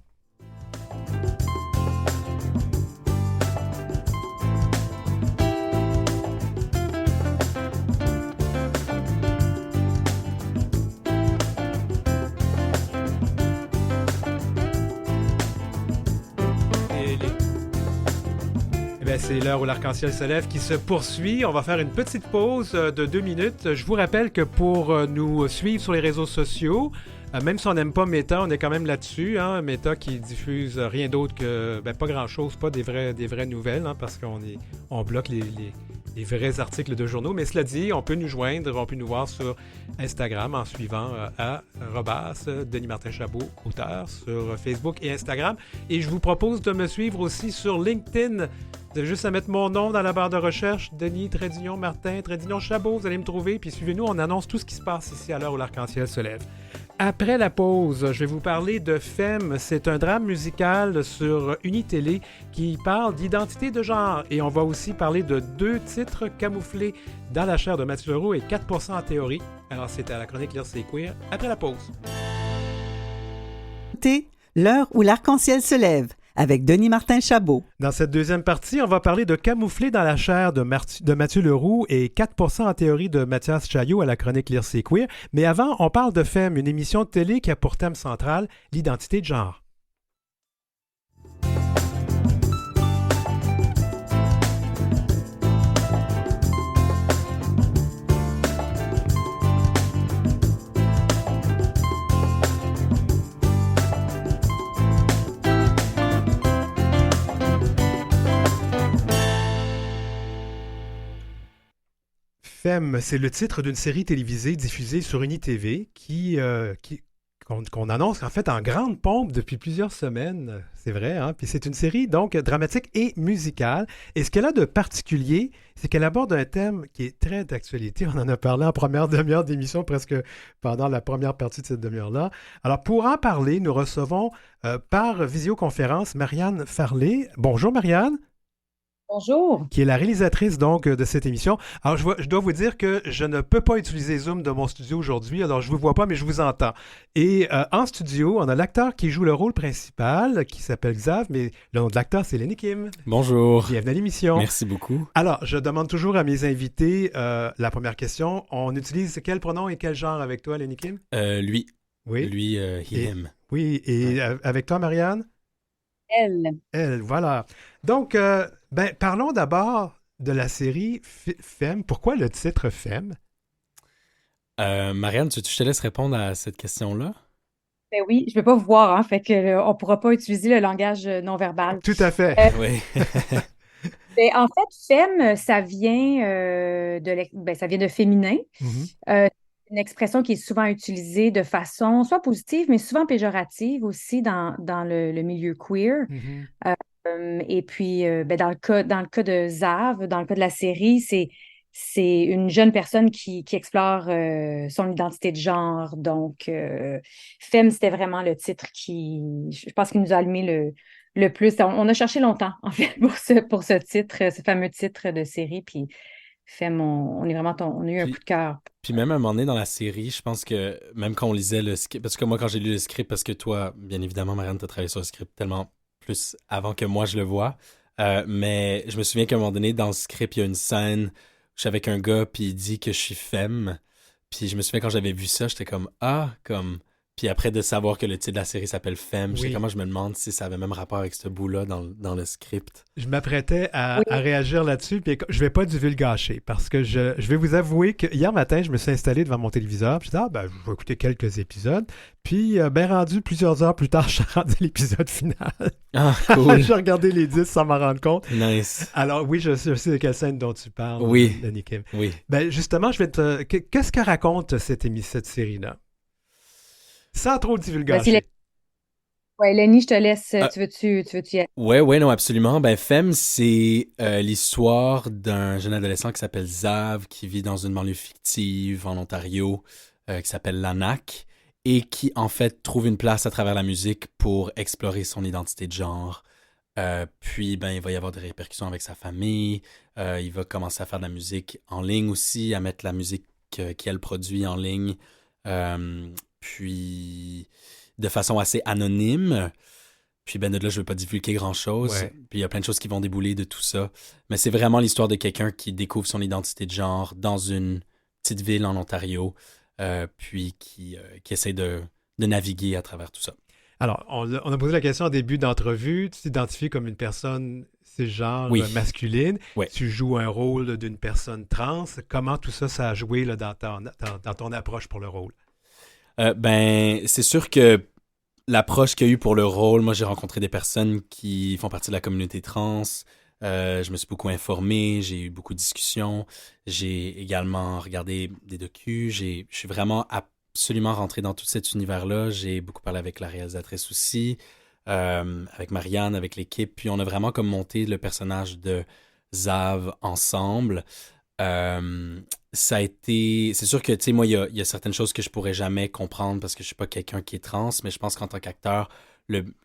C'est l'heure où l'arc-en-ciel se lève qui se poursuit. On va faire une petite pause de 2 minutes. Je vous rappelle que pour nous suivre sur les réseaux sociaux, même si on n'aime pas Meta, on est quand même là-dessus. Hein? Meta qui diffuse rien d'autre que pas grand-chose, pas des vraies nouvelles, hein, parce qu'on bloque les vrais articles de journaux. Mais cela dit, on peut nous joindre, on peut nous voir sur Instagram en suivant Denis Martin Chabot, auteur, sur Facebook et Instagram. Et je vous propose de me suivre aussi sur LinkedIn. Vous avez juste à mettre mon nom dans la barre de recherche, Denis Trédignon Martin, Trédignon Chabot, vous allez me trouver, puis suivez-nous, on annonce tout ce qui se passe ici à l'heure où l'arc-en-ciel se lève. Après la pause, je vais vous parler de Femme. C'est un drame musical sur Unitélé qui parle d'identité de genre. Et on va aussi parler de 2 titres camouflés dans la chair de Mathieu Leroux et 4% en théorie. Alors, c'est à la chronique Lire c'est queer. Après la pause.
L'heure où l'arc-en-ciel se lève, avec Denis Martin Chabot.
Dans cette deuxième partie, on va parler de Camoufler dans la chair de Mathieu Leroux et 4% en théorie de Mathias Chaillot à la chronique Lire c'est queer. Mais avant, on parle de Femme, une émission de télé qui a pour thème central l'identité de genre. Femme, c'est le titre d'une série télévisée diffusée sur UniTV qu'on annonce en fait en grande pompe depuis plusieurs semaines. C'est vrai, hein? Puis c'est une série donc dramatique et musicale. Et ce qu'elle a de particulier, c'est qu'elle aborde un thème qui est très d'actualité. On en a parlé en première demi-heure d'émission, presque pendant la première partie de cette demi-heure-là. Alors pour en parler, nous recevons par visioconférence Marianne Farley. Bonjour Marianne.
Bonjour.
Qui est la réalisatrice donc de cette émission. Alors, je dois vous dire que je ne peux pas utiliser Zoom de mon studio aujourd'hui, alors je ne vous vois pas, mais je vous entends. Et en studio, on a l'acteur qui joue le rôle principal, qui s'appelle Xav, mais le nom de l'acteur, c'est Lenny Kim.
Bonjour.
Bienvenue à l'émission.
Merci beaucoup.
Alors, je demande toujours à mes invités la première question. On utilise quel pronom et quel genre avec toi, Lenny Kim?
Lui.
Oui.
Lui,
Et,
him.
oui, et avec toi, Marianne?
Elle.
Elle, voilà. Donc, ben, parlons d'abord de la série Femme. Pourquoi le titre Femme?
Marianne, je te laisse répondre à cette question-là?
Ben oui, je ne peux pas vous voir, hein, fait que on pourra pas utiliser le langage non verbal.
Tout à fait.
Oui.
Ben, en fait, femme, ça vient ça vient de féminin.
Mhm,
Euh, une expression qui est souvent utilisée de façon soit positive, mais souvent péjorative aussi dans le milieu queer.
mhm.
Et puis, ben, dans le cas de Zav, dans le cas de la série, c'est une jeune personne qui explore son identité de genre. Donc, Femme, c'était vraiment le titre je pense, qui nous a allumé le plus. On a cherché longtemps, en fait, pour ce titre, ce fameux titre de série. Puis, Femme, on est vraiment, on a eu un coup
Puis,
de cœur.
puis même à un moment donné dans la série, je pense que même quand on lisait le script, parce que moi quand j'ai lu le script, parce que toi, bien évidemment, Marianne, t'as travaillé sur le script tellement plus avant que moi je le vois, mais je me souviens qu'à un moment donné, dans le script, il y a une scène où je suis avec un gars, puis il dit que je suis femme, puis je me souviens quand j'avais vu ça, j'étais comme, ah, comme... Puis après de savoir que le titre de la série s'appelle Femme, j'étais
Oui.
comment je me demande si ça avait même rapport avec ce bout-là dans le script.
Je m'apprêtais
Oui.
à réagir là-dessus, puis je vais pas divulgacher parce que je vais vous avouer que hier matin, je me suis installé devant mon téléviseur, puis je dis, ah, ben, je vais écouter quelques épisodes, puis ben rendu plusieurs heures plus tard, je suis rendu à l'épisode final.
Ah, cool.
J'ai regardé les 10 sans m'en rendre compte.
Nice.
Alors oui, je sais de quelle scène dont tu parles,
Oui.
Lenny Kim.
Oui.
Ben justement, qu'est-ce que raconte cette série-là? Sans trop
Vas-y,
divulgacher.
ouais, Lenny, je te laisse.
Ah,
Tu veux-tu y aller?
ouais, non, absolument. Ben, Femme, c'est l'histoire d'un jeune adolescent qui s'appelle Zav, qui vit dans une banlieue fictive en Ontario, qui s'appelle Lanac, et qui, en fait, trouve une place à travers la musique pour explorer son identité de genre. Puis, ben, il va y avoir des répercussions avec sa famille. Il va commencer à faire de la musique en ligne aussi, à mettre la musique qu'elle produit en ligne. Euh, Puis, de façon assez anonyme. Puis ben de là, je veux pas divulguer grand-chose.
Ouais.
Puis il y a plein de choses qui vont débouler de tout ça. Mais c'est vraiment l'histoire de quelqu'un qui découvre son identité de genre dans une petite ville en Ontario, puis qui essaie de naviguer à travers tout ça.
Alors, on a posé la question au début d'entrevue. Tu t'identifies comme une personne cisgenre
Oui.
masculine.
Ouais.
Tu joues un rôle d'une personne trans. Comment tout ça, ça a joué là, dans ton approche pour le rôle?
Ben, c'est sûr que l'approche qu'il y a eu pour le rôle, moi j'ai rencontré des personnes qui font partie de la communauté trans. Je me suis beaucoup informé, j'ai eu beaucoup de discussions. J'ai également regardé des docus. Je suis vraiment absolument rentré dans tout cet univers-là. J'ai beaucoup parlé avec la réalisatrice aussi, avec Marianne, avec l'équipe. Puis on a vraiment comme monté le personnage de Zav ensemble. Euh, Ça a été... C'est sûr que, tu sais, moi, il y a certaines choses que je pourrais jamais comprendre parce que je suis pas quelqu'un qui est trans, mais je pense qu'en tant qu'acteur,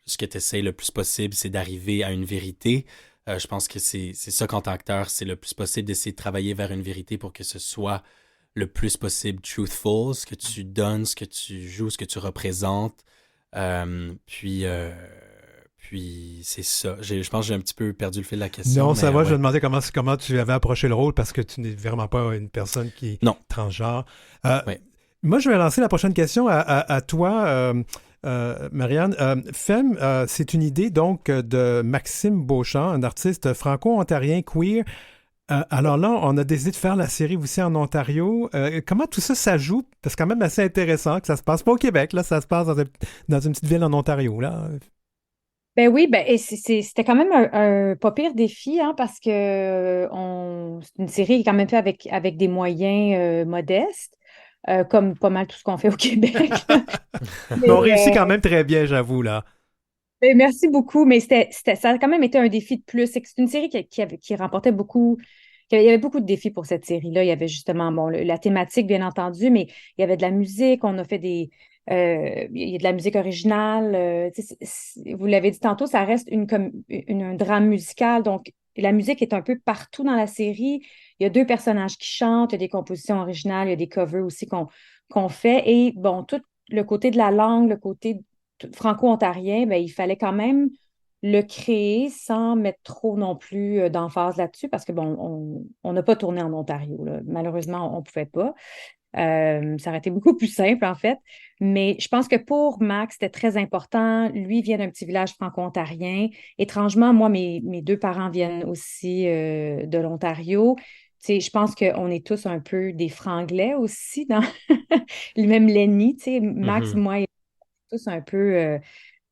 ce que tu essaies le plus possible, c'est d'arriver à une vérité. Je pense que c'est ça qu'en tant qu'acteur, c'est le plus possible d'essayer de travailler vers une vérité pour que ce soit le plus possible truthful, ce que tu donnes, ce que tu joues, ce que tu représentes. Euh, puis, euh, puis c'est ça. Je pense que j'ai un petit peu perdu le fil de la question.
Non, ça
mais
va. Je
ouais.
me demandais comment tu avais approché le rôle parce que tu n'es vraiment pas une personne qui est
Non.
transgenre. Euh,
Ouais.
Moi, je vais lancer la prochaine question à toi, Marianne. Femme, c'est une idée donc de Maxime Beauchamp, un artiste franco-ontarien queer. Alors là, on a décidé de faire la série aussi en Ontario. Comment tout ça, ça joue? C'est quand même assez intéressant que ça se passe pas au Québec, là, ça se passe dans une petite ville en Ontario, là.
Ben oui, ben, et c'était quand même un pas pire défi, hein, parce que c'est une série qui est quand même faite avec des moyens modestes, comme pas mal tout ce qu'on fait au Québec.
Mais on
Mais,
réussit quand même très bien, j'avoue, là.
ben, merci beaucoup, mais ça a quand même été un défi de plus. C'est que c'est une série qui remportait beaucoup. Il y avait beaucoup de défis pour cette série-là. Il y avait justement bon, la thématique, bien entendu, mais il y avait de la musique. On a fait il y a de la musique originale. Tu sais, vous l'avez dit tantôt, ça reste un drame musical. Donc, la musique est un peu partout dans la série. Il y a deux personnages qui chantent, il y a des compositions originales, il y a des covers aussi qu'on fait. Et bon, tout le côté de la langue, le côté franco-ontarien, ben, il fallait quand même le créer sans mettre trop non plus d'emphase là-dessus parce que bon, on n'a pas tourné en Ontario, là. Malheureusement, on ne pouvait pas. Ça aurait été beaucoup plus simple, en fait. Mais je pense que pour Max, c'était très important. Lui vient d'un petit village franco-ontarien. Étrangement, moi, mes deux parents viennent aussi de l'Ontario. Tu sais, je pense qu'on est tous un peu des Franglais aussi, dans même Lenny, tu sais, Max,
Mhm.
moi, et tous un peu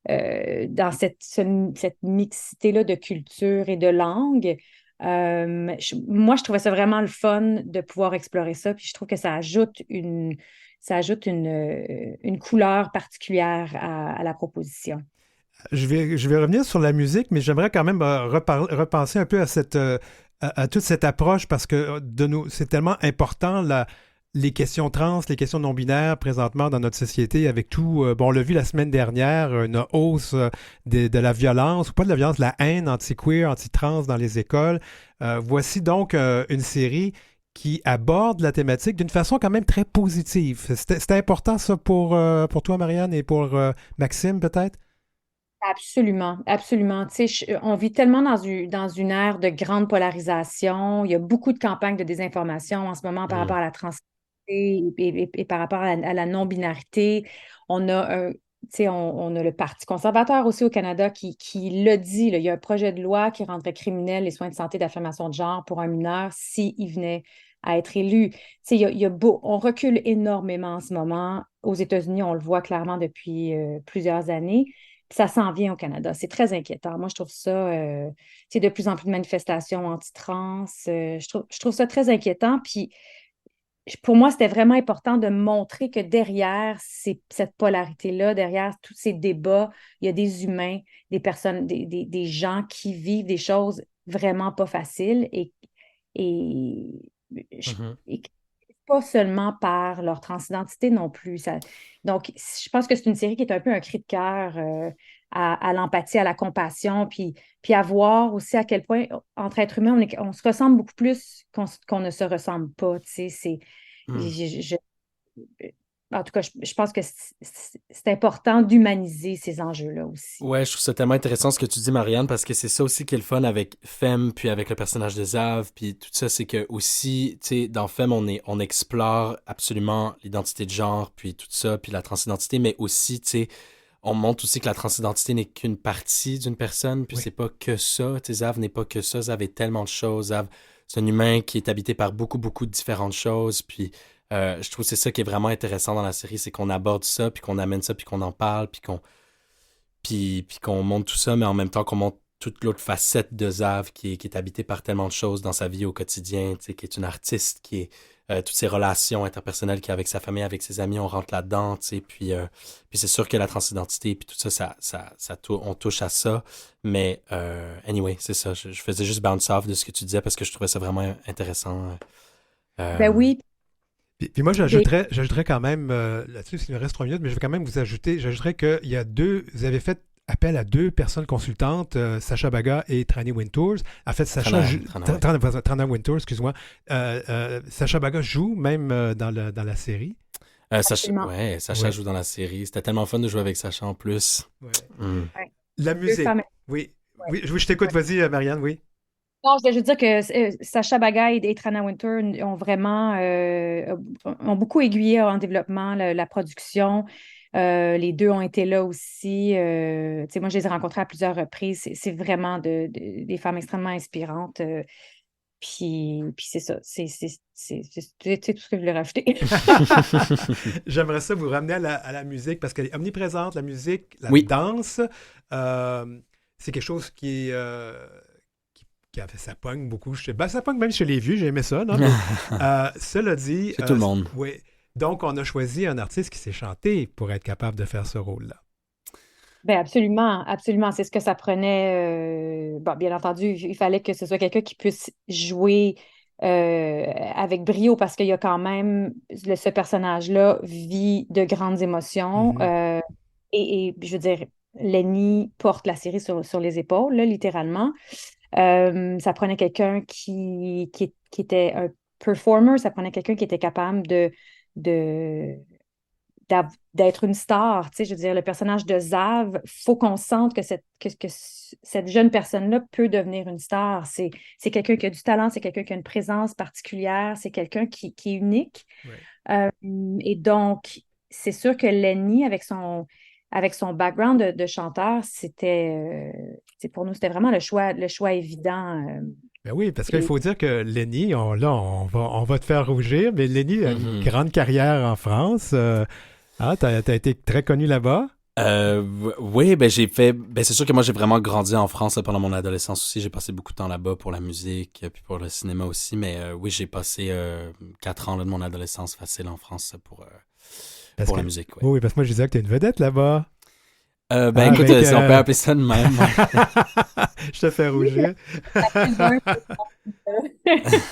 dans cette mixité-là de culture et de langue. Moi, je trouvais ça vraiment le fun de pouvoir explorer ça, puis je trouve que ça ajoute une couleur particulière à la proposition.
Je vais revenir sur la musique, mais j'aimerais quand même repenser un peu à à toute cette approche parce que c'est tellement important les questions trans, les questions non binaires présentement dans notre société avec tout. Bon, on l'a vu la semaine dernière, une hausse de la violence, ou pas de la violence, de la haine anti-queer, anti-trans dans les écoles. Voici donc une série qui aborde la thématique d'une façon quand même très positive. C'était important ça pour toi, Marianne, et pour Maxime peut-être?
Absolument, absolument. Tu sais, on vit tellement dans une ère de grande polarisation. Il y a beaucoup de campagnes de désinformation en ce moment par rapport
Mhm.
à la transidentité et par rapport à la non-binarité. On a tu sais, on a le Parti conservateur aussi au Canada qui l'a dit, là, il y a un projet de loi qui rendrait criminel les soins de santé d'affirmation de genre pour un mineur s'il venait à être élu. Tu sais, on recule énormément en ce moment. Aux États-Unis, on le voit clairement depuis plusieurs années. Puis ça s'en vient au Canada. C'est très inquiétant. Moi, je trouve ça, de plus en plus de manifestations anti-trans. Je trouve ça très inquiétant. Puis pour moi, c'était vraiment important de montrer que derrière cette polarité-là, derrière tous ces débats, il y a des humains, des personnes, des gens qui vivent des choses vraiment pas faciles et, je-
Mhm.
et pas seulement par leur transidentité non plus. Donc, je pense que c'est une série qui est un peu un cri de cœur à l'empathie, à la compassion, puis à voir aussi à quel point, entre êtres humains, on se ressemble beaucoup plus qu'on ne se ressemble pas. Tu sais,
Mhm.
je- je- en tout cas, je pense que c'est important d'humaniser ces enjeux-là aussi.
Ouais, je trouve ça tellement intéressant ce que tu dis, Marianne, parce que c'est ça aussi qui est le fun avec Femme, puis avec le personnage de Zav, puis tout ça, c'est que aussi, tu sais, dans Femme, on explore absolument l'identité de genre, puis tout ça, puis la transidentité, mais aussi, tu sais, on montre aussi que la transidentité n'est qu'une partie d'une personne, puis
Oui.
c'est pas que ça, tu sais, Zav n'est pas que ça, Zav est tellement de choses, Zav, c'est un humain qui est habité par beaucoup, beaucoup de différentes choses, puis je trouve que c'est ça qui est vraiment intéressant dans la série, c'est qu'on aborde ça, puis qu'on amène ça, puis qu'on en parle, puis qu'on montre tout ça, mais en même temps qu'on montre toute l'autre facette de Zav qui est habitée par tellement de choses dans sa vie au quotidien, tu sais, qui est une artiste, qui est toutes ses relations interpersonnelles qu'il a avec sa famille, avec ses amis, on rentre là-dedans, tu sais, puis c'est sûr que la transidentité, puis tout ça, on touche à ça, mais anyway, c'est ça, je faisais juste bounce off de ce que tu disais parce que je trouvais ça vraiment intéressant.
Ben
Euh,
oui,
Puis moi,
des-
j'ajouterais quand même, là-dessus, s'il me reste 3 minutes, mais je vais quand même j'ajouterais qu'il y a vous avez fait appel à deux personnes consultantes, Sacha Baga et Trani Winters. En fait,
Trana, ouais.
Trana Winters, excuse-moi. Sacha Baga joue même dans la série.
absolument.
Sacha
Ouais,
joue dans la série. C'était tellement fun de jouer avec Sacha en plus.
ouais.
Hmm.
Ouais.
La
Deux
musique,
femmes.
oui.
Ouais.
Oui, je t'écoute, vas-y, Marianne, oui.
Non, je voulais juste dire que Sacha Bagai et Trana Winter ont beaucoup aiguillé en développement la production. Les deux ont été là aussi. Tu sais, moi, je les ai rencontrés à plusieurs reprises. C'est vraiment des femmes extrêmement inspirantes. Puis c'est ça. C'est tout ce que je voulais rajouter.
J'aimerais ça vous ramener à la musique parce qu'elle est omniprésente, la musique, la
Oui,
danse. euh, c'est quelque chose qui a fait ça pogne beaucoup. Ça pogne même chez les vieux, j'ai aimé ça, non? Mais cela dit,
c'est tout le monde.
oui. Donc, on a choisi un artiste qui s'est chanté pour être capable de faire ce rôle-là.
Ben absolument, absolument. C'est ce que ça prenait. Bon, bien entendu, il fallait que ce soit quelqu'un qui puisse jouer avec brio parce qu'il y a quand même, ce personnage-là vit de grandes émotions.
Mhm.
Et je veux dire, Lenny porte la série sur les épaules, là, littéralement. Ça prenait quelqu'un qui était un performer, ça prenait quelqu'un qui était capable de d'être une star. Tu sais, je veux dire, le personnage de Zav, faut qu'on sente que cette jeune personne-là peut devenir une star. C'est quelqu'un qui a du talent, c'est quelqu'un qui a une présence particulière, c'est quelqu'un qui est unique.
Ouais.
Et donc, c'est sûr que Lenny, avec son background de chanteur, pour nous, c'était vraiment le choix évident.
Ben oui, parce qu'il
Et
faut dire que Lenny, on va te faire rougir, mais Lenny a une
Mhm.
grande carrière en France. T'as été très connu là-bas.
Oui, ben j'ai fait. Ben c'est sûr que moi j'ai vraiment grandi en France là, pendant mon adolescence aussi. J'ai passé beaucoup de temps là-bas pour la musique, puis pour le cinéma aussi. Mais oui, j'ai passé 4 ans là, de mon adolescence facile en France
Parce
pour
que,
la musique. Ouais.
oui, parce que moi je disais que t'es une vedette là-bas.
Ben écoute,
Avec,
si on peut appeler ça de même.
je te fais rougir.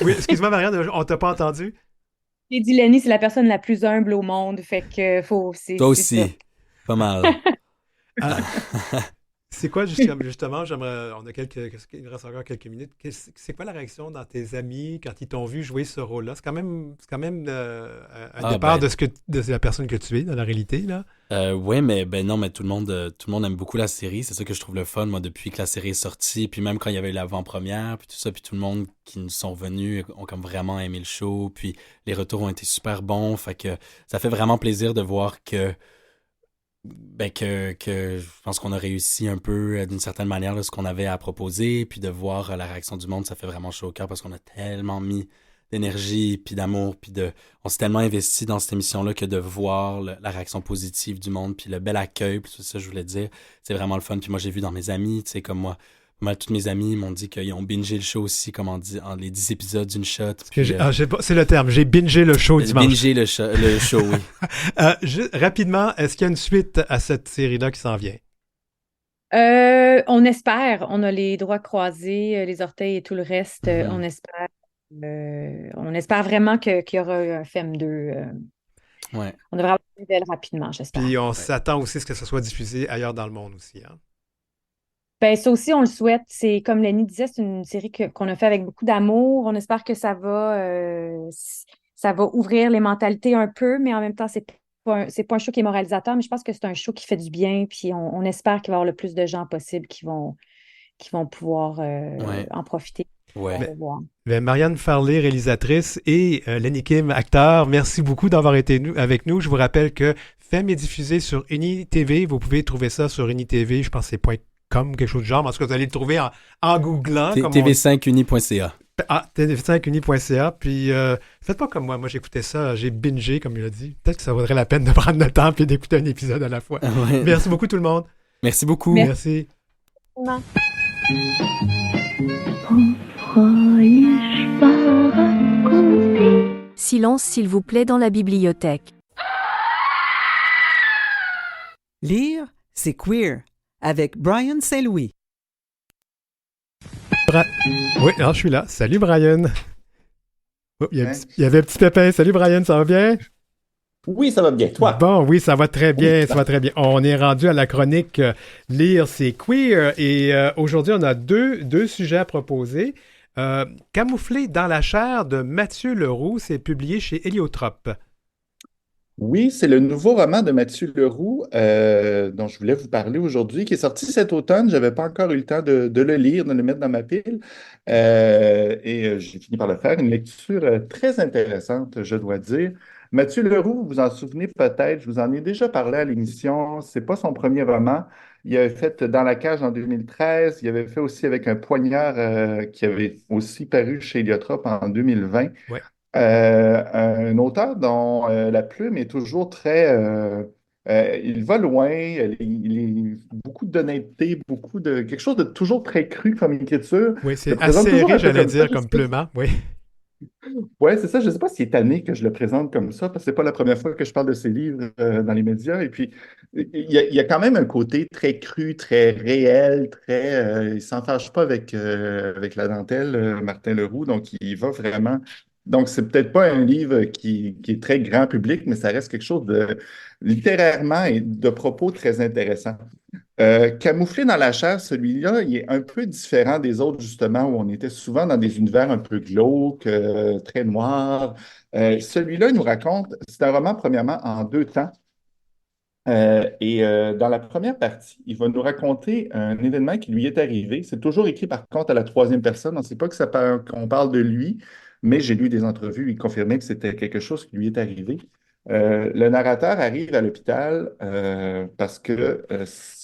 Oui, excuse-moi Marianne, on t'a pas entendu.
J'ai dit Lenny, c'est la personne la plus humble au monde, fait que
Toi
c'est ça.
aussi, pas mal.
Ah, c'est quoi justement, j'aimerais, il nous reste encore quelques minutes. C'est quoi la réaction dans tes amis quand ils t'ont vu jouer ce rôle-là? C'est quand même un
Ah
départ
ben
de la personne que tu es dans la réalité, là.
ouais, mais ben non, mais tout le monde aime beaucoup la série. C'est ça que je trouve le fun, moi, depuis que la série est sortie. Puis même quand il y avait eu l'avant-première, puis tout ça, puis tout le monde qui nous sont venus ont comme vraiment aimé le show. Puis les retours ont été super bons. Fait que ça fait vraiment plaisir de voir que je pense qu'on a réussi un peu d'une certaine manière là, ce qu'on avait à proposer. Puis de voir la réaction du monde, ça fait vraiment chaud au cœur parce qu'on a tellement mis d'énergie, puis d'amour, on s'est tellement investi dans cette émission-là que de voir la réaction positive du monde, puis le bel accueil, puis tout ça, je voulais dire, c'est vraiment le fun. Puis moi, j'ai vu dans mes amis, tu sais, comme moi, tous mes amis m'ont dit qu'ils ont bingé le show aussi, comme en les 10 épisodes d'une shot. Puis,
C'est le terme, j'ai bingé le show dimanche.
bingé le show, oui.
Rapidement, est-ce qu'il y a une suite à cette série-là qui s'en vient?
On espère, on a les doigts croisés, les orteils et tout le reste,
Mhm.
on espère vraiment qu'il y aura un FEM 2.
Ouais.
On devrait avoir des nouvelles rapidement,
Puis
j'espère.
on
Ouais.
s'attend aussi à ce que ça soit diffusé ailleurs dans le monde aussi, hein?
Ben, ça aussi, on le souhaite. C'est comme Lenny disait, c'est une série qu'on a fait avec beaucoup d'amour. On espère que ça va ouvrir les mentalités un peu, mais en même temps, c'est pas un show qui est moralisateur, mais je pense que c'est un show qui fait du bien. Puis on espère qu'il va y avoir le plus de gens possible qui vont pouvoir
Ouais.
en profiter pour
Ouais.
Mais,
le voir.
mais Marianne Farley, réalisatrice, et Lenny Kim, acteur, merci beaucoup d'avoir été avec nous. Je vous rappelle que Femme est diffusé sur UniTV. Vous pouvez trouver ça sur UniTV, je pense que c'est .com, quelque chose du genre. En tout cas, vous allez le trouver en googlant, comme on dit.
TV5uni.ca.
tv5uni.ca. Puis faites pas comme moi. Moi, j'écoutais ça, j'ai bingé, comme il a dit. Peut-être que ça vaudrait la peine de prendre le temps et d'écouter un épisode à la fois.
Ouais.
Merci beaucoup, tout le monde.
Merci beaucoup.
Merci.
Silence s'il vous plaît dans la bibliothèque.
Lire, c'est queer, avec Brian Saint-Louis.
Oui, alors je suis là. Salut, Brian. Oh,
Hein?
il y avait un petit pépin. Salut, Brian, ça va bien?
Oui, ça va bien. Toi?
Bon, oui, ça va très bien, ça va très bien. On est rendu à la chronique Lire, c'est queer. Et aujourd'hui, on a deux sujets à proposer. Camouflé dans la chair de Mathieu Leroux, c'est publié chez Héliotrope.
Oui, c'est le nouveau roman de Mathieu Leroux dont je voulais vous parler aujourd'hui, qui est sorti cet automne. Je n'avais pas encore eu le temps de le lire, de le mettre dans ma pile. J'ai fini par le faire. Une lecture très intéressante, je dois dire. Mathieu Leroux, vous vous en souvenez peut-être, je vous en ai déjà parlé à l'émission. C'est pas son premier roman. Il avait fait Dans la cage en 2013. Il avait fait aussi avec un poignard qui avait aussi paru chez Héliotrope en 2020.
Ouais.
Un auteur dont la plume est toujours il va loin, il est beaucoup d'honnêteté, quelque chose de toujours très cru comme écriture.
Oui,
Je le
c'est
présente toujours
acéré,
un peu
j'allais
comme ça.
dire, comme plume, oui.
Ouais, c'est ça. Je ne sais pas s'il est tanné que je le présente comme ça, parce que c'est pas la première fois que je parle de ses livres dans les médias. Et puis, il y a quand même un côté très cru, très réel, il s'en fâche pas avec la dentelle, Martin Leroux. Donc, il va vraiment. Donc, c'est peut-être pas un livre qui est très grand public, mais ça reste quelque chose de littérairement et de propos très intéressant. Camouflé dans la chair, celui-là, il est un peu différent des autres, justement, où on était souvent dans des univers un peu glauques, très noirs. Celui-là, il nous raconte, c'est un roman, premièrement, en deux temps. Dans la première partie, il va nous raconter un événement qui lui est arrivé. C'est toujours écrit par contre à la troisième personne. On ne sait pas qu'on parle de lui, mais j'ai lu des entrevues, il confirmait que c'était quelque chose qui lui est arrivé. Le narrateur arrive à l'hôpital parce que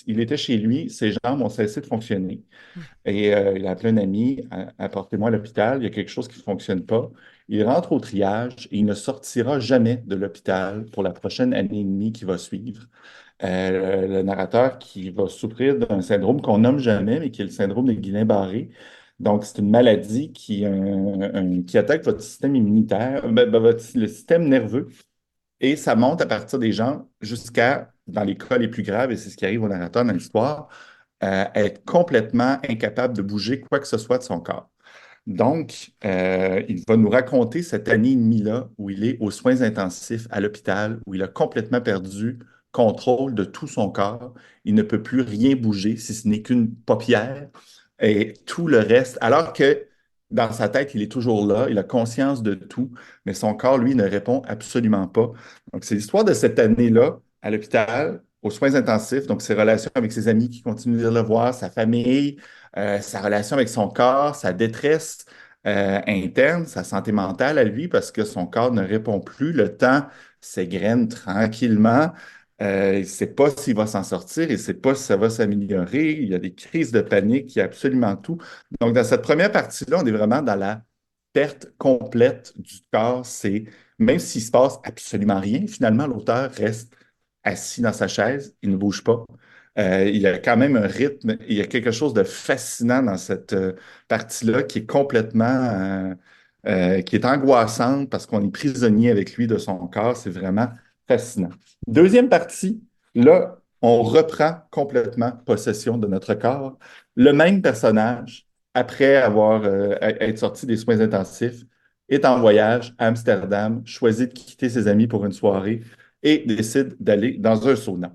il était chez lui, ses jambes ont cessé de fonctionner. Il a appelé un ami, apportez-moi à l'hôpital, il y a quelque chose qui ne fonctionne pas. Il rentre au triage et il ne sortira jamais de l'hôpital pour la prochaine année et demie qui va suivre. Le narrateur qui va souffrir d'un syndrome qu'on nomme jamais, mais qui est le syndrome de Guillain-Barré. Donc, c'est une maladie qui attaque votre système immunitaire, le système nerveux, et ça monte à partir des gens jusqu'à, dans les cas les plus graves, et c'est ce qui arrive au narrateur dans l'histoire, être complètement incapable de bouger quoi que ce soit de son corps. Donc, il va nous raconter cette année et demie-là où il est aux soins intensifs à l'hôpital, où il a complètement perdu contrôle de tout son corps. Il ne peut plus rien bouger, si ce n'est qu'une paupière et tout le reste. Alors que dans sa tête, il est toujours là, il a conscience de tout, mais son corps, lui, ne répond absolument pas. Donc, c'est l'histoire de cette année-là à l'hôpital, aux soins intensifs, donc ses relations avec ses amis qui continuent de le voir, sa famille, sa relation avec son corps, sa détresse interne, sa santé mentale à lui, parce que son corps ne répond plus. Le temps s'égrène tranquillement. Il ne sait pas s'il va s'en sortir, il ne sait pas si ça va s'améliorer. Il y a des crises de panique, il y a absolument tout. Donc, dans cette première partie-là, on est vraiment dans la perte complète du corps. C'est, même s'il se passe absolument rien, finalement, l'auteur reste assis dans sa chaise, il ne bouge pas. Il y a quand même un rythme, il y a quelque chose de fascinant dans cette partie-là qui est qui est angoissante parce qu'on est prisonnier avec lui de son corps. C'est vraiment fascinant. Deuxième partie, là, on reprend complètement possession de notre corps. Le même personnage, après être sorti des soins intensifs, est en voyage à Amsterdam, choisit de quitter ses amis pour une soirée et décide d'aller dans un sauna.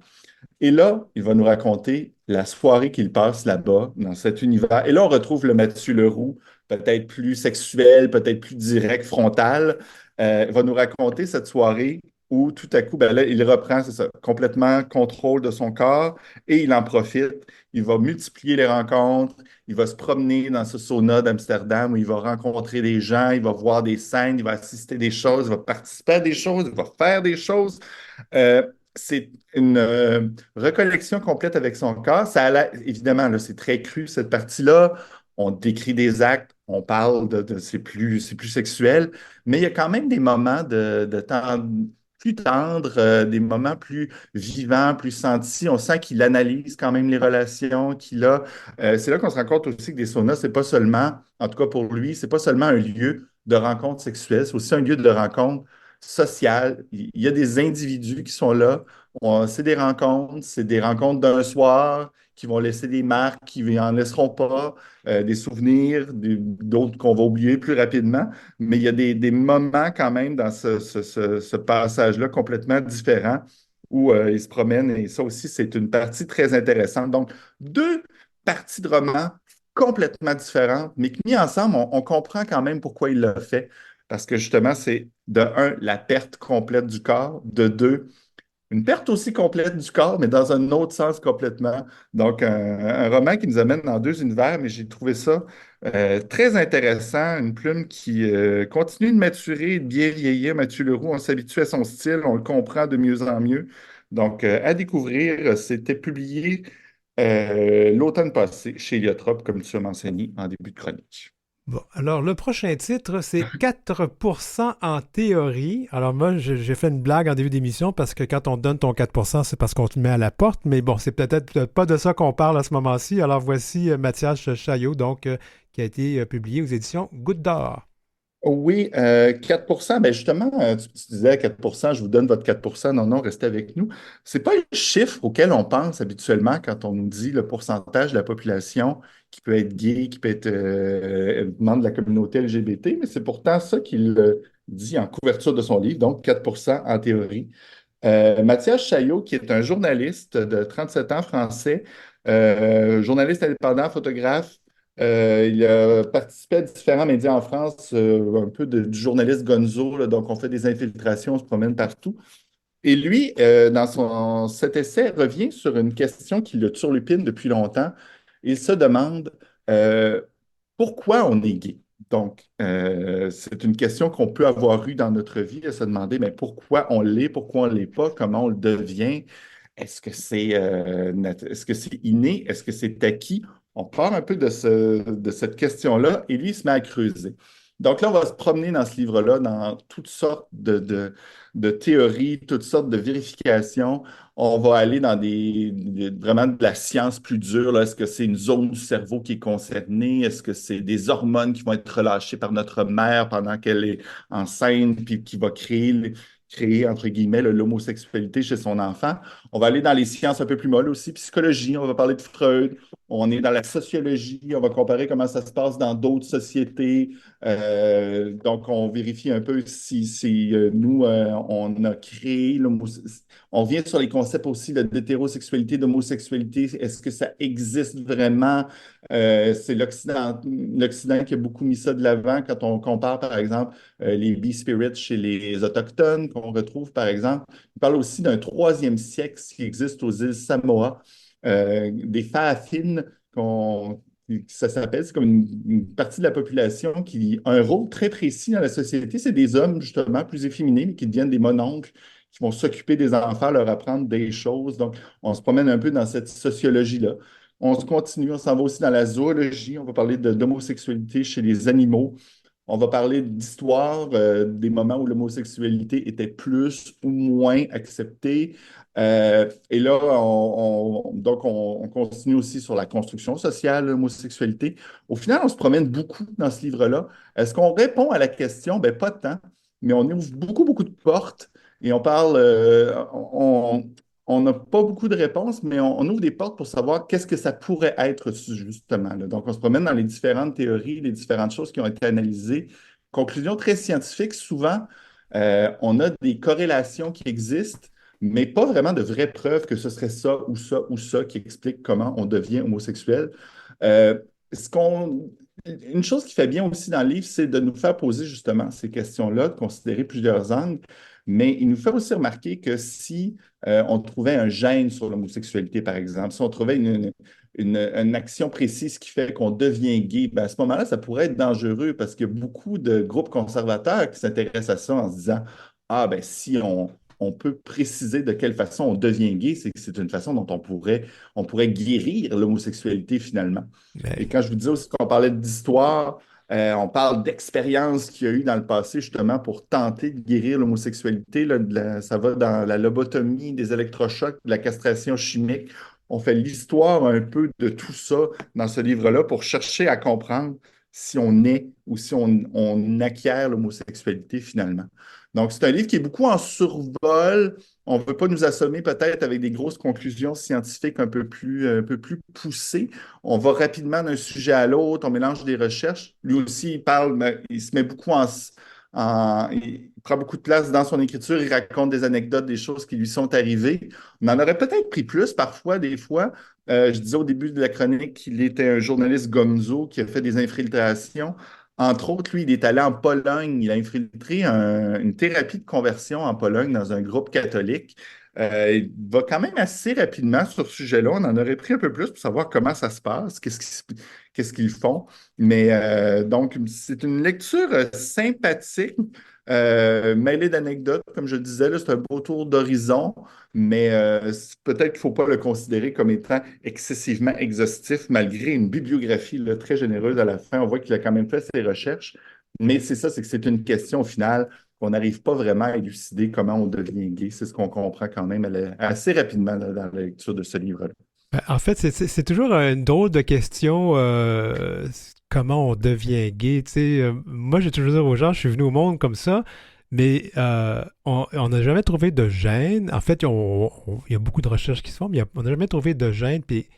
Et là, il va nous raconter la soirée qu'il passe là-bas, dans cet univers. Et là, on retrouve le Mathieu Leroux, peut-être plus sexuel, peut-être plus direct, frontal. Il va nous raconter cette soirée où tout à coup, ben là, il reprend, c'est ça, complètement contrôle de son corps et il en profite. Il va multiplier les rencontres, il va se promener dans ce sauna d'Amsterdam où il va rencontrer des gens, il va voir des scènes, il va assister à des choses, il va participer à des choses, il va faire des choses. C'est une recollection complète avec son corps. Évidemment, là, c'est très cru, cette partie-là. On décrit des actes, on parle c'est plus sexuel, mais il y a quand même des moments de temps plus tendres, des moments plus vivants, plus sentis. On sent qu'il analyse quand même les relations qu'il a. C'est là qu'on se rend compte aussi que des saunas, c'est pas seulement, en tout cas pour lui, c'est pas seulement un lieu de rencontre sexuelle, c'est aussi un lieu de rencontre sociale. Il y a des individus qui sont là. C'est des rencontres d'un soir qui vont laisser des marques, qui n'en laisseront pas, des souvenirs, d'autres qu'on va oublier plus rapidement. Mais il y a des moments quand même dans ce passage-là complètement différent où ils se promènent et ça aussi, c'est une partie très intéressante. Donc, deux parties de roman complètement différentes, mais qui mis ensemble, on comprend quand même pourquoi il l'a fait. Parce que justement, c'est de un, la perte complète du corps, de deux, une perte aussi complète du corps, mais dans un autre sens complètement. Donc, un roman qui nous amène dans deux univers, mais j'ai trouvé ça très intéressant, une plume qui continue de maturer et de bien vieillir. Mathieu Leroux, on s'habitue à son style, on le comprend de mieux en mieux. Donc, à découvrir, c'était publié l'automne passé chez Eliotrope, comme tu as mentionné en début de chronique.
Bon, alors le prochain titre, c'est 4% en théorie. Alors moi, j'ai fait une blague en début d'émission parce que quand on donne ton 4%, c'est parce qu'on te met à la porte. Mais bon, c'est peut-être pas de ça qu'on parle à ce moment-ci. Alors voici Mathias Chaillot, donc, qui a été publié aux éditions Goutte d'Or.
Oui, 4%, ben justement, tu disais 4%, je vous donne votre 4%. Non, non, restez avec nous. C'est pas le chiffre auquel on pense habituellement quand on nous dit le pourcentage de la population qui peut être gay, qui peut être membre de la communauté LGBT, mais c'est pourtant ça qu'il dit en couverture de son livre, donc 4% en théorie. Mathias Chaillot, qui est un journaliste de 37 ans français, journaliste indépendant, photographe, il a participé à différents médias en France, un peu du journaliste gonzo, là, donc on fait des infiltrations, on se promène partout. Et lui, cet essai, revient sur une question qui le turlupine depuis longtemps. Il se demande euh, pourquoi on est gay. Donc, c'est une question qu'on peut avoir eue dans notre vie, à se demander mais pourquoi on l'est, pourquoi on ne l'est pas, comment on le devient. Est-ce que c'est inné? Est-ce que c'est acquis? On part un peu de cette question-là et lui, il se met à creuser. Donc là, on va se promener dans ce livre-là, dans toutes sortes de théories, toutes sortes de vérifications. On va aller dans vraiment de la science plus dure, là. Est-ce que c'est une zone du cerveau qui est concernée? Est-ce que c'est des hormones qui vont être relâchées par notre mère pendant qu'elle est enceinte, puis qui va créer, entre guillemets, l'homosexualité chez son enfant? On va aller dans les sciences un peu plus molles aussi, psychologie, on va parler de Freud. On est dans la sociologie, on va comparer comment ça se passe dans d'autres sociétés. Donc, on vérifie un peu si nous, on a créé l'homosexualité. On vient sur les concepts aussi d'hétérosexualité, d'homosexualité. Est-ce que ça existe vraiment? C'est l'Occident qui a beaucoup mis ça de l'avant quand on compare, par exemple, les B-spirits chez les Autochtones qu'on retrouve, par exemple. On parle aussi d'un troisième sexe qui existe aux îles Samoa, des Faafines ça s'appelle, c'est comme une partie de la population qui a un rôle très précis dans la société. C'est des hommes, justement, plus efféminés, mais qui deviennent des mononcles, qui vont s'occuper des enfants, leur apprendre des choses. Donc, on se promène un peu dans cette sociologie-là. On se continue, on s'en va aussi dans la zoologie. On va parler d'homosexualité chez les animaux. On va parler d'histoire, des moments où l'homosexualité était plus ou moins acceptée. Et là, donc on continue aussi sur la construction sociale, l'homosexualité. Au final, on se promène beaucoup dans ce livre-là. Est-ce qu'on répond à la question? Ben, pas tant, mais on ouvre beaucoup, beaucoup de portes et on parle, on n'a pas beaucoup de réponses, mais on ouvre des portes pour savoir qu'est-ce que ça pourrait être justement, là. Donc, on se promène dans les différentes théories, les différentes choses qui ont été analysées. Conclusion très scientifique, souvent, on a des corrélations qui existent, mais pas vraiment de vraies preuves que ce serait ça ou ça ou ça qui explique comment on devient homosexuel. Euh, ce qu'on, une chose qui fait bien aussi dans le livre, c'est de nous faire poser justement ces questions-là, de considérer plusieurs angles, mais il nous fait aussi remarquer que si on trouvait un gène sur l'homosexualité, par exemple, si on trouvait une action précise qui fait qu'on devient gay, ben à ce moment-là, ça pourrait être dangereux parce qu'il y a beaucoup de groupes conservateurs qui s'intéressent à ça en se disant, ah ben si on peut préciser de quelle façon on devient gay, c'est que c'est une façon dont on pourrait guérir l'homosexualité finalement. Et quand je vous disais aussi qu'on parlait d'histoire, on parle d'expériences qu'il y a eu dans le passé justement pour tenter de guérir l'homosexualité. Là, ça va dans la lobotomie, des électrochocs, de la castration chimique. On fait l'histoire un peu de tout ça dans ce livre-là pour chercher à comprendre si on est ou si on acquiert l'homosexualité finalement. Donc, c'est un livre qui est beaucoup en survol. On ne veut pas nous assommer peut-être avec des grosses conclusions scientifiques un peu plus poussées. On va rapidement d'un sujet à l'autre, on mélange des recherches. Lui aussi, il parle, mais il se met beaucoup il prend beaucoup de place dans son écriture, il raconte des anecdotes, des choses qui lui sont arrivées. On en aurait peut-être pris plus parfois, des fois. Je disais au début de la chronique qu'il était un journaliste gonzo qui a fait des infiltrations. Entre autres, lui, il est allé en Pologne. Il a infiltré une thérapie de conversion en Pologne dans un groupe catholique. Il va quand même assez rapidement sur ce sujet-là. On en aurait pris un peu plus pour savoir comment ça se passe, qu'est-ce qu'ils font. Mais donc, c'est une lecture sympathique, mêlée d'anecdotes. Comme je le disais, là, c'est un beau tour d'horizon, mais peut-être qu'il ne faut pas le considérer comme étant excessivement exhaustif, malgré une bibliographie là, très généreuse à la fin. On voit qu'il a quand même fait ses recherches. Mais c'est ça, c'est que c'est une question au final qu'on n'arrive pas vraiment à élucider comment on devient gay. C'est ce qu'on comprend quand même assez rapidement là, dans la lecture de ce livre-là.
Ben, en fait, c'est toujours une drôle de question, comment on devient gay. Tu sais, moi, j'ai toujours dit aux gens, je suis venu au monde comme ça, mais on n'a jamais trouvé de gène. En fait, il y a beaucoup de recherches qui se font, mais on n'a jamais trouvé de gène. Puis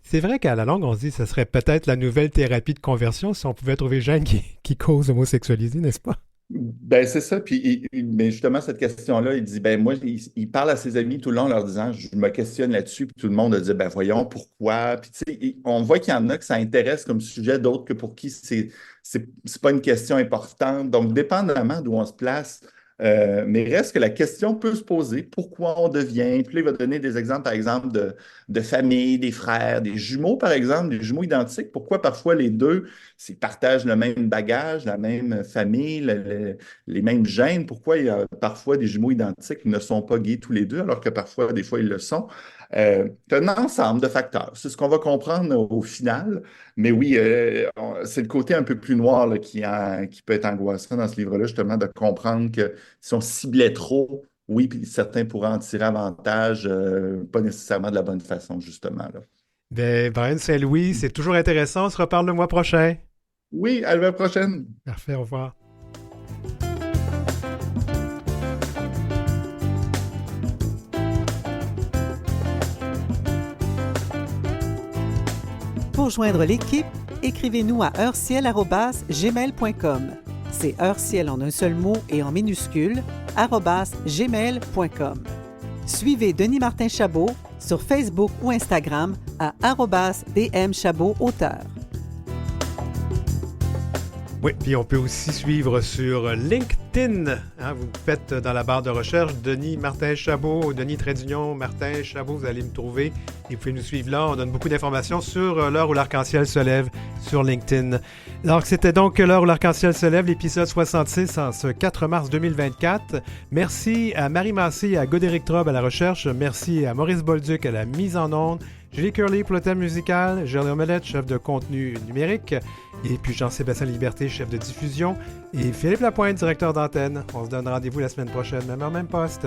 c'est vrai qu'à la longue, on se dit que ce serait peut-être la nouvelle thérapie de conversion si on pouvait trouver le gène qui cause l'homosexualité, n'est-ce pas?
Ben, c'est ça. Puis, mais justement, cette question-là, il dit, ben, moi, il parle à ses amis tout le long en leur disant, je me questionne là-dessus. Puis tout le monde a dit, ben, voyons, pourquoi? Puis, tu sais, on voit qu'il y en a que ça intéresse comme sujet, d'autres que pour qui c'est pas une question importante. Donc, dépendamment d'où on se place Mais reste que la question peut se poser, pourquoi on devient? Puis là, il va donner des exemples, par exemple, de famille, des frères, des jumeaux, par exemple, des jumeaux identiques. Pourquoi parfois les deux, s'ils partagent le même bagage, la même famille, les mêmes gènes, pourquoi il y a parfois des jumeaux identiques qui ne sont pas gays tous les deux, alors que parfois, des fois, ils le sont? C'est un ensemble de facteurs. C'est ce qu'on va comprendre au final. Mais oui, c'est le côté un peu plus noir là, qui peut être angoissant dans ce livre-là, justement, de comprendre que si on ciblait trop, oui, puis certains pourraient en tirer avantage, pas nécessairement de la bonne façon, justement. Là.
Ben, Brian Saint-Louis, c'est toujours intéressant. On se reparle le mois prochain.
Oui, à la prochaine.
Parfait, au revoir.
Pour joindre l'équipe, écrivez-nous à heureciel@gmail.com. C'est heureciel en un seul mot et en minuscule, @gmail.com. Suivez Denis Martin Chabot sur Facebook ou Instagram à @dmchabotauteur.
Oui, puis on peut aussi suivre sur LinkedIn. Hein, vous faites dans la barre de recherche Denis Martin Chabot, Denis Martin Chabot, vous allez me trouver. Et vous pouvez nous suivre là. On donne beaucoup d'informations sur l'heure où l'arc-en-ciel se lève sur LinkedIn. Alors, c'était donc l'heure où l'arc-en-ciel se lève, l'épisode 66 en ce 4 mars 2024. Merci à Marie Massé et à Godéric Trobe à la recherche. Merci à Maurice Bolduc à la mise en onde. Julie Curley pour le thème musical, Gerly Omelette, chef de contenu numérique, et puis Jean-Sébastien Liberté, chef de diffusion, et Philippe Lapointe, directeur d'antenne. On se donne rendez-vous la semaine prochaine, même heure, même poste.